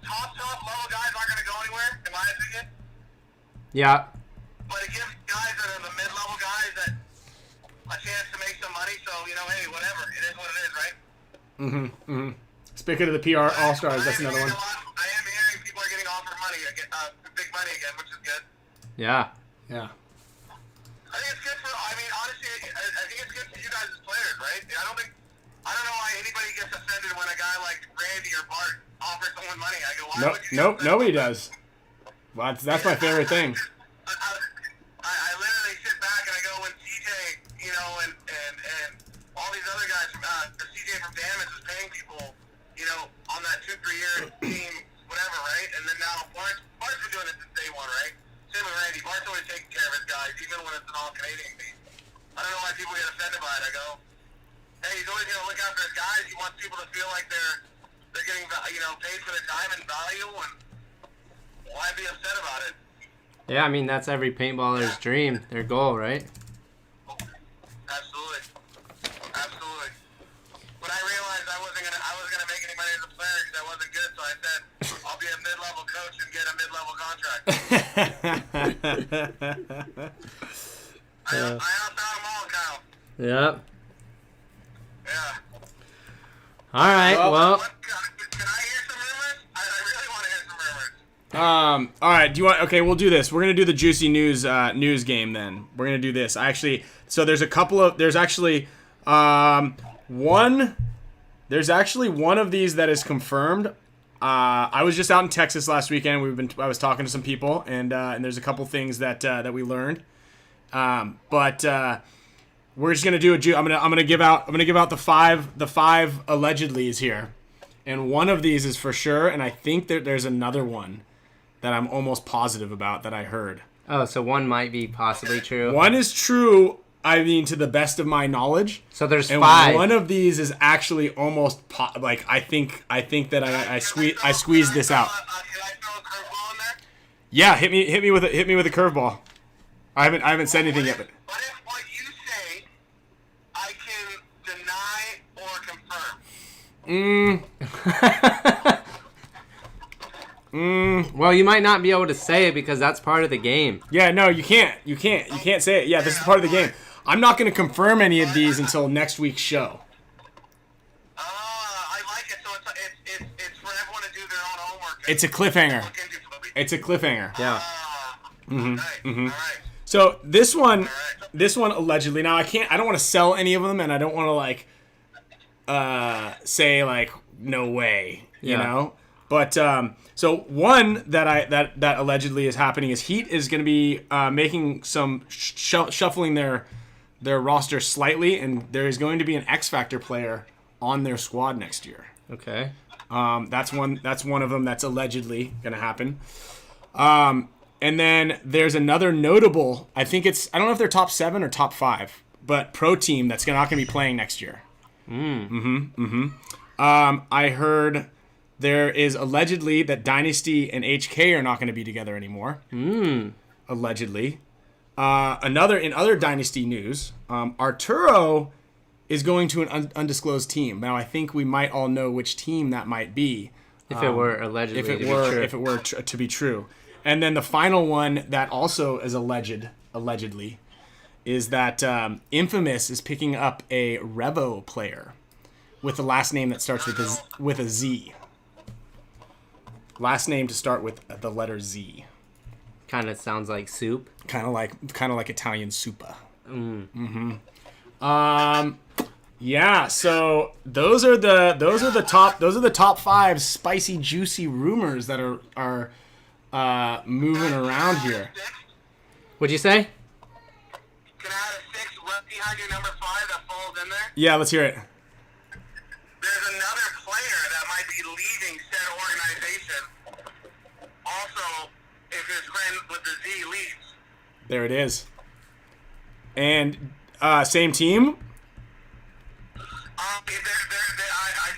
level guys aren't going to go anywhere, in my opinion. Yeah. But it gives guys that are the mid-level guys that a chance to make some money. So, you know, hey, whatever. It is what it is, right? Speaking of the PR All-Stars, that's another one. I am hearing people are getting offered money, big money again, which is good. Yeah. I think it's good for, honestly, I think it's good for you guys as players, right? I don't know why anybody gets offended when a guy like Randy or Bart offers someone money. I go, why would you? Nope, nobody does. Well, that's my favorite thing. I literally sit back and I go, when CJ, you know, and all these other guys from, CJ from Damage was paying people, you know, on that 2-3 year team, whatever, right? And then now Bart's been doing it since day one, right? Same with Randy. Bart's always taking care of his guys, even when it's an all-Canadian team. I don't know why people get offended by it. I go, hey, he's always going to look after his guys. He wants people to feel like they're getting, you know, paid for their time and value, and why be upset about it? Yeah, I mean, that's every paintballer's dream, their goal, right? Absolutely. But I realized I wasn't gonna make any money as a player because I wasn't good, so I said I'll be a mid-level coach and get a mid-level contract. I outthought them all, Kyle. Yep. Yeah. All right, well. Can I hear some rumors? I really want to hear some rumors. All right. Do you want? Okay, we'll do this. We're gonna do the juicy news game then. We're gonna do this. There's a couple of. There's actually one. There's actually one of these that is confirmed. I was just out in Texas last weekend. I was talking to some people, and there's a couple things that we learned. But we're just gonna do I'm gonna give out the five allegedlys here, and one of these is for sure, and I think that there's another one that I'm almost positive about that I heard. Oh, so one might be possibly true. One is true. I mean, to the best of my knowledge. So there's and 5. One of these is actually almost I think that I squeezed this out. Can I throw a curveball in there? Yeah, hit me with a curveball. I haven't said anything yet, but. What if what you say I can deny or confirm? Well, you might not be able to say it because that's part of the game. Yeah, no, you can't say it. Yeah, this is part of the game. I'm not going to confirm any of these until next week's show. I like it. So it's for everyone to do their own homework. It's a cliffhanger. It's a cliffhanger. Yeah. All right. So this one allegedly. Now I don't want to sell any of them, and I don't want to say like no way, you Yeah. know. But so one that allegedly is happening is Heat is going to be making some shuffling their roster slightly, and there is going to be an X Factor player on their squad next year. Okay. That's one of them that's allegedly going to happen. And then there's another notable, I don't know if they're top 7 or top 5, but pro team that's not going to be playing next year. I heard there is allegedly that Dynasty and HK are not going to be together anymore. Allegedly. In other Dynasty news, Arturo is going to an undisclosed team. Now I think we might all know which team that might be. If it were allegedly If it to were be true. if it were to be true. And then the final one that also is allegedly is that Infamous is picking up a Revo player with the last name that starts with a Z. Last name to start with the letter Z. Kind of sounds like soup. Kind of like Italian soupa. Yeah, so those are the top 5 spicy juicy rumors that are moving around here. What'd you say? Can I add a 6 right behind your number 5 that falls in there? Yeah, let's hear it. There's another player that might be leaving said organization. Also, if his friend with the Z leaves. There it is. And same team? I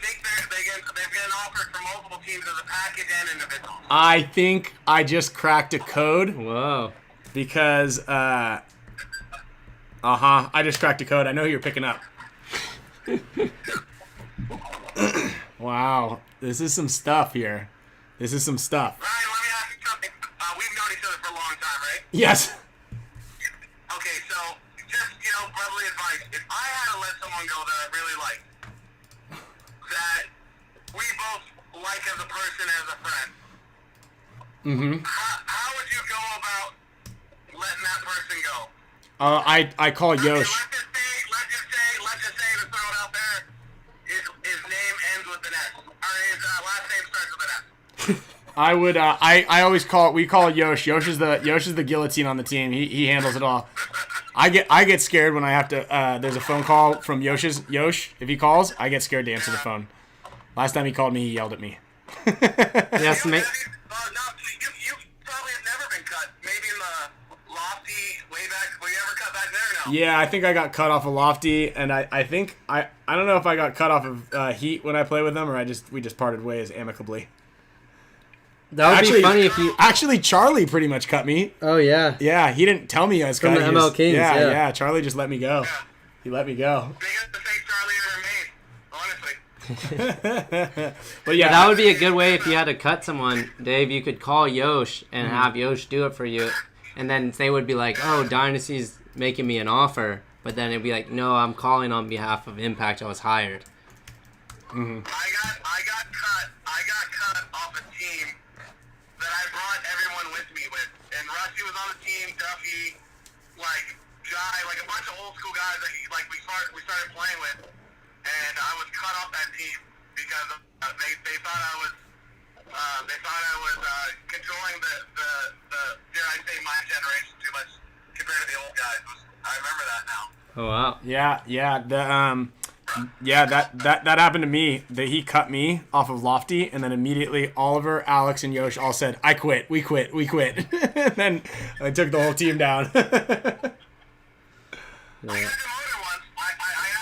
think they've been offered from multiple teams as a package and individual. I think I just cracked a code Whoa. because I just cracked a code. I know who you're picking up. Wow, this is some stuff here. This is some stuff. Ryan, let me ask you something. We've known each other for a long time, right? Yes. Okay, so just, brotherly advice. If I had to let someone go that I really like, that we both like as a person, as a friend, how would you go about letting that person go? I call I mean, Yosh. let's just say, to throw it out there, his name ends with an S, or his last name starts with an S. I would. We call Yosh. Yosh is the guillotine on the team. He handles it all. I get scared when I have to. There's a phone call from Yosh. If he calls, I get scared to answer the phone. Last time he called me, he yelled at me. Yes, mate. You probably have never been cut. Maybe in the lofty way back. Were you ever cut back there? Or no? Yeah, I think I got cut off of Lofty, and I think I don't know if I got cut off of Heat when I play with them, or we just parted ways amicably. That would be funny if you. Actually, Charlie pretty much cut me. Oh yeah. Yeah, he didn't tell me I was From cut. the He ML just- Kings, yeah. Charlie just let me go. Yeah. He let me go. Biggest mistake Charlie ever made, honestly. But yeah, That would be a good way if you had to cut someone, Dave. You could call Yosh and have Yosh do it for you, and then they would be like, "Oh, Dynasty's making me an offer," but then it'd be like, "No, I'm calling on behalf of Impact. I was hired." I got cut off a team that I brought everyone with me with, and Rusty was on the team. Duffy, Jai, a bunch of old school guys that we started playing with, and I was cut off that team because they thought I was controlling the dare I say my generation too much compared to the old guys. I remember that now. Oh wow. That happened to me. He cut me off of Lofty, and then immediately Oliver, Alex, and Yosh all said, "I quit. We quit. And then I took the whole team down. I got demoted once. I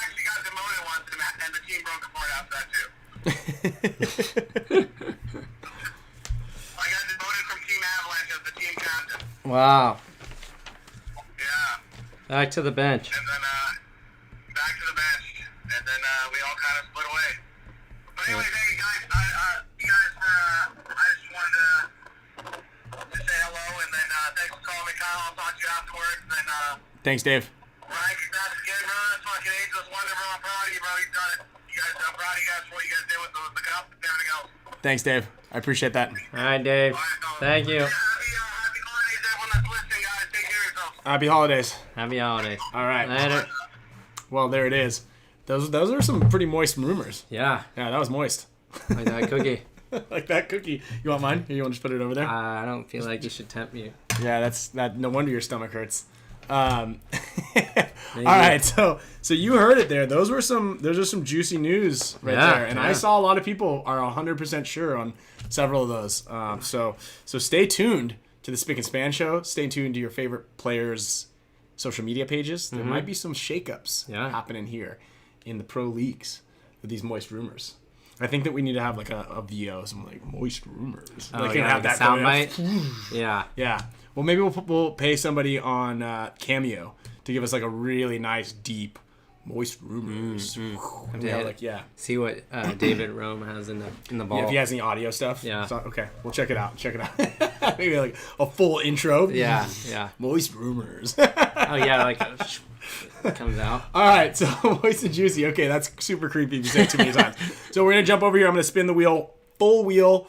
actually got demoted once, and the team broke apart after that too. I got demoted from Team Avalanche as the team captain. Wow. Yeah, Back to the bench. and then back to the bench, and then we all kind of split away. But anyway, thank you guys. You guys I just wanted to say hello, and then thanks for calling me, Kyle. I'll talk to you afterwards. And then Thanks, Dave. Ryan, congrats again, bro. That's fucking ageless wonder, bro. I'm proud of you, bro. You've done it. I'm proud of you guys for what you guys did with the cup and everything else. Thanks, Dave. I appreciate that. All right, Dave. Thank you. Happy holidays, everyone that's listening, guys. Take care of yourselves. Happy holidays. Happy holidays. All right. Later. Well, there it is. Those are some pretty moist rumors. Yeah. Yeah, that was moist. Like that cookie. Like that cookie. You want mine? Here, you want to just put it over there? I don't feel like you should tempt me. Yeah, that's that. No wonder your stomach hurts. All right, so you heard it there. Those are some juicy news right there, and I saw a lot of people are 100% sure on several of those. So stay tuned to the Spick and Span Show. Stay tuned to your favorite players' social media pages. There might be some shakeups happening here in the pro leagues with these moist rumors. I think that we need to have like a VO, some like moist rumors. Oh, like have that soundbite. Yeah. Yeah. Well, maybe we'll pay somebody on Cameo to give us like a really nice, deep, moist rumors. See what David Rome has in the ball. Yeah, if he has any audio stuff. Yeah. So, okay, we'll check it out. Maybe like a full intro. Yeah. Moist rumors. Oh yeah, like it comes out. All right, so moist and juicy. Okay, that's super creepy if you say it too many times. So we're gonna jump over here. I'm gonna spin the wheel, full wheel,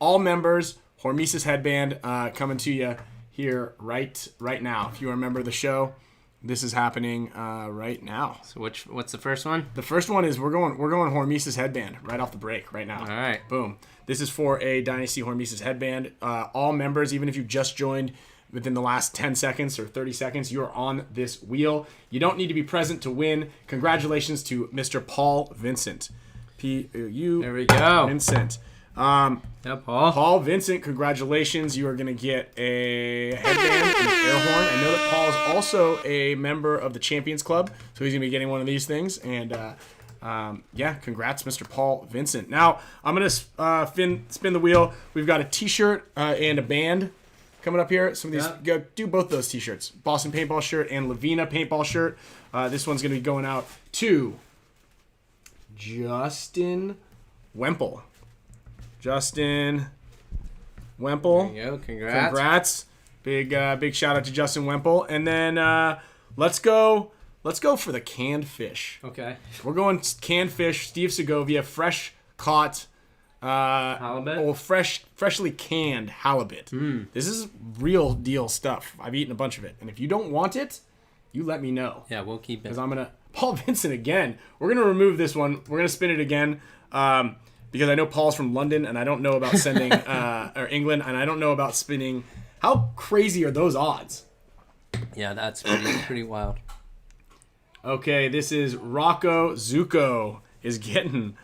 all members. HORMESIS headband coming to you here right now. If you remember the show, this is happening right now. So what's the first one? The first one is we're going HORMESIS headband right off the break right now. All right. Boom. This is for a Dynasty HORMESIS headband. All members, even if you just joined within the last 10 seconds or 30 seconds, you're on this wheel. You don't need to be present to win. Congratulations to Mr. Paul Vincent. P-U. There we go. Vincent. Yeah, Paul. Paul Vincent, congratulations. You are going to get a headband and an air horn. I know that Paul is also a member of the Champions Club, so he's going to be getting one of these things. And, congrats, Mr. Paul Vincent. Now, I'm going to spin the wheel. We've got a T-shirt and a band coming up here. Some of these, go do both those T-shirts. Boston Paintball shirt and Lavina Paintball shirt. This one's going to be going out to Justin Wemple. Justin Wemple. There you go. Congrats. Big shout out to Justin Wemple. And then let's go for the canned fish. Okay. We're going canned fish, Steve Segovia, fresh caught halibut. Or freshly canned halibut. This is real deal stuff. I've eaten a bunch of it. And if you don't want it, you let me know. Yeah, we'll keep it. Because I'm gonna Paul Vincent again. We're gonna remove this one. We're gonna spin it again. Because I know Paul's from London, and I don't know about sending, or England, and I don't know about spinning. How crazy are those odds? Yeah, that's pretty wild. Okay, this is Rocco Zuko is getting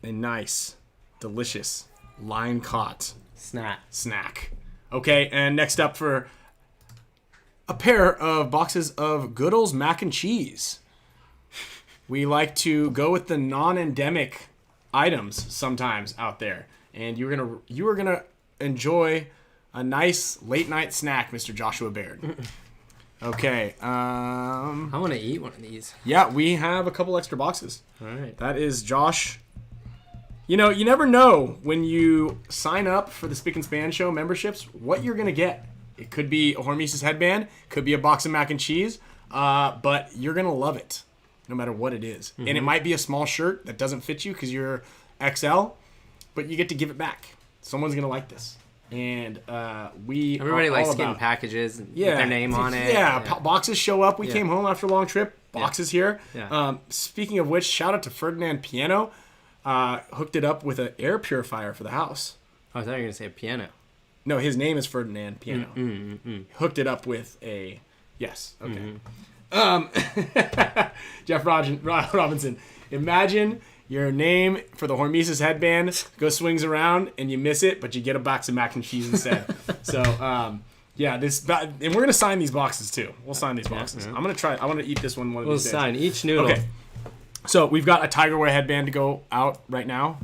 a nice, delicious, line-caught snack. Okay, and next up for a pair of boxes of Goodall's mac and cheese. We like to go with the non-endemic items sometimes out there, and you are gonna enjoy a nice late night snack, Mr. Joshua Baird. Okay. I want to eat one of these. Yeah, we have a couple extra boxes. All right. That is Josh. You know, you never know when you sign up for the Spick and Span Show memberships what you're gonna get. It could be a HORMESIS headband, could be a box of mac and cheese, but you're gonna love it. No matter what it is. And it might be a small shirt that doesn't fit you because you're XL, but you get to give it back. Someone's going to like this. And everybody likes getting packages with their name on it. Yeah, boxes show up. We came home after a long trip. Boxes here. Yeah. Speaking of which, shout out to Ferdinand Piano. Hooked it up with an air purifier for the house. Oh, I thought you were going to say a piano. No, his name is Ferdinand Piano. Hooked it up with a... Yes, okay. Jeff Robinson, imagine your name for the HORMESIS headband swings around and you miss it, but you get a box of mac and cheese instead. So, and we're going to sign these boxes too. We'll sign these boxes. I'm going to try. I want to eat this one of these days. We'll sign each noodle. Okay. So we've got a tiger wear headband to go out right now.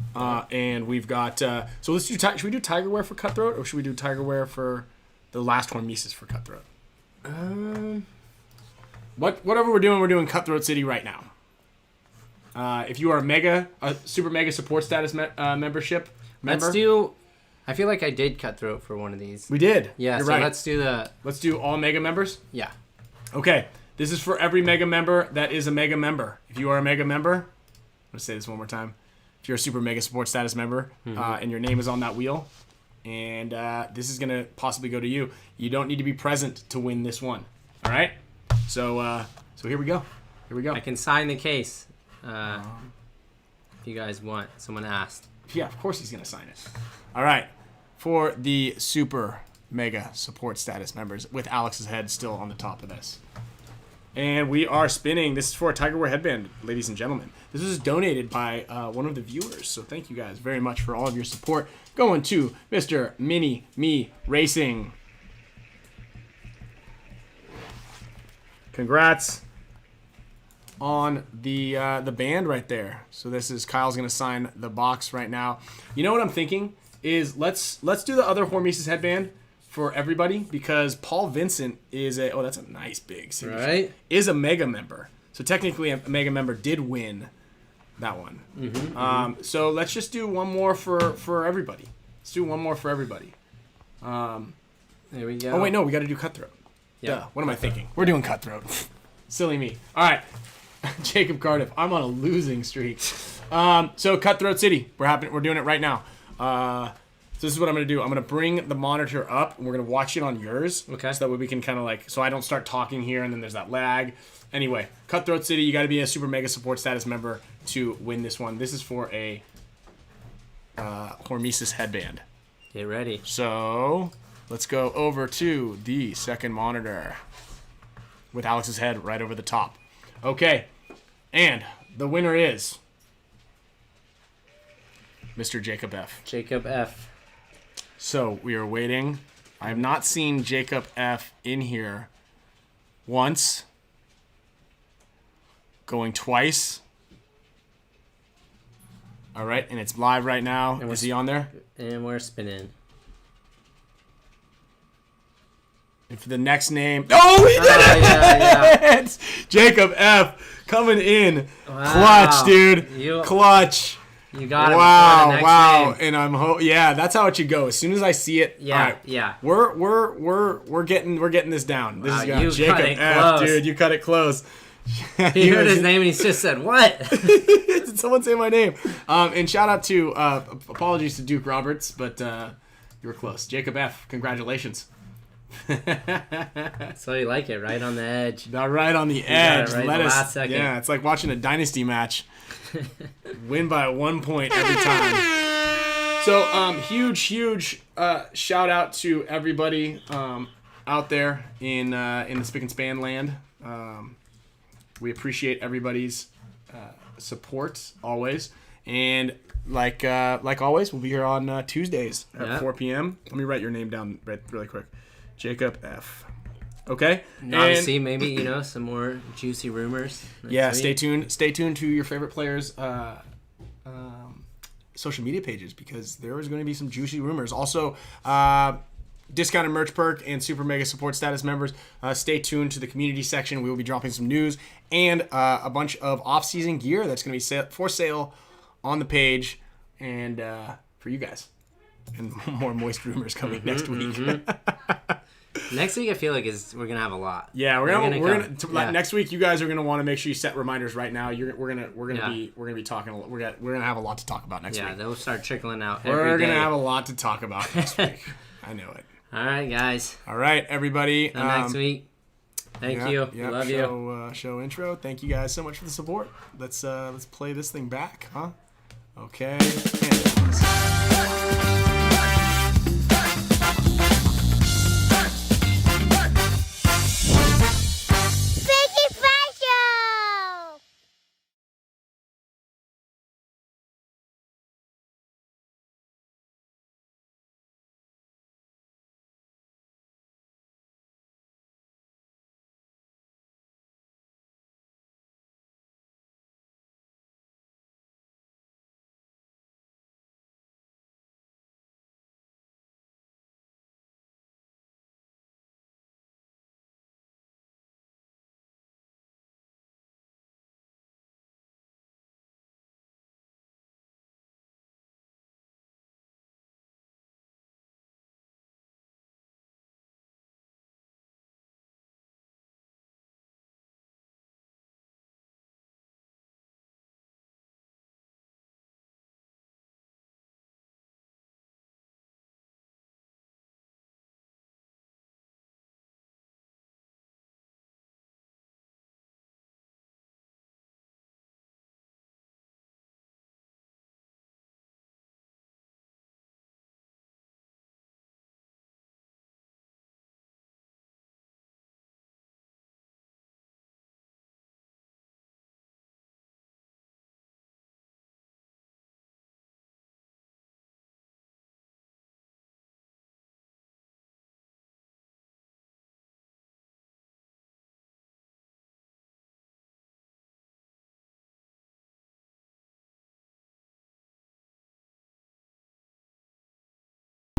And we've got, so let's do, should we do tiger wear for Cutthroat or should we do tiger wear for the last HORMESIS for Cutthroat? Whatever we're doing Cutthroat City right now. If you are a super mega support status membership member, let's do. I feel like I did Cutthroat for one of these. We did. Yeah. You're so right. Let's do all mega members. Yeah. Okay. This is for every mega member that is a mega member. If you are a mega member, I'm gonna say this one more time. If you're a super mega support status member and your name is on that wheel, and this is gonna possibly go to you, you don't need to be present to win this one. All right. So here we go. Here we go. I can sign the case if you guys want. Someone asked. Yeah, of course he's going to sign it. All right. For the super mega support status members with Alex's head still on the top of this. And we are spinning. This is for a Tiger Wear headband, ladies and gentlemen. This was donated by one of the viewers. So thank you guys very much for all of your support. Going to Mr. Mini Me Racing. Congrats on the band right there. So this is Kyle's gonna sign the box right now. You know what I'm thinking is let's do the other Hormesis headband for everybody because Paul Vincent is that's a nice big signature. Right. Is a mega member. So technically a mega member did win that one. So let's just do one more for everybody. Let's do one more for everybody. There we go. Oh wait, no, we got to do Cutthroat. Yeah. Duh, what am I thinking? We're doing Cutthroat. Silly me. All right. Jacob Cardiff. I'm on a losing streak. So Cutthroat City. We're doing it right now. So this is what I'm going to do. I'm going to bring the monitor up, and we're going to watch it on yours. Okay. So that way we can kind of so I don't start talking here, and then there's that lag. Anyway, Cutthroat City, you got to be a super mega support status member to win this one. This is for a Hormesis headband. Get ready. So let's go over to the second monitor with Alex's head right over the top. Okay, and the winner is Mr. Jacob F. Jacob F. So we are waiting. I have not seen Jacob F in here once. Going twice. All right, and it's live right now. Is he on there? And we're spinning. And for the next name, oh, he did it! Yeah. Jacob F coming in, Wow. clutch, dude, clutch. You got it. Wow, before the next wow, name. and yeah, that's how it should go. As soon as I see it, Yeah, all right, yeah. We're getting this down. This Wow, is going. you Jacob cut it F, close. dude, you cut it close. He heard his name and he just said, "What?" Did someone say my name? And shout out to apologies to Duke Roberts, but you were close. Jacob F, congratulations. So you like it, right on the edge. Not right on the got it edge. right Let the us. last second. Yeah, it's like watching a dynasty match. Win by 1 point every time. So huge shout out to everybody out there in the Spick and Span land. We appreciate everybody's support always, and like always, we'll be here on Tuesdays at 4 p.m. Let me write your name down really quick, Jacob F. Okay. Now to see maybe some more juicy rumors. next Stay week. tuned. Stay tuned to your favorite players' social media pages because there is going to be some juicy rumors. Also, discounted merch perk and super mega support status members. Stay tuned to the community section. We will be dropping some news and a bunch of off-season gear that's going to be for sale on the page and for you guys. And more moist rumors coming next week. Next week, I feel like we're gonna have a lot. Yeah, we're gonna next week. You guys are gonna want to make sure you set reminders right now. We're gonna be talking. We're gonna have a lot to talk about next week. Yeah, they'll start trickling out. We're gonna have a lot to talk about next week. I know it. All right, guys. All right, everybody. Till next week. Thank you. Love you. Show intro. Thank you guys so much for the support. Let's play this thing back, huh? Okay.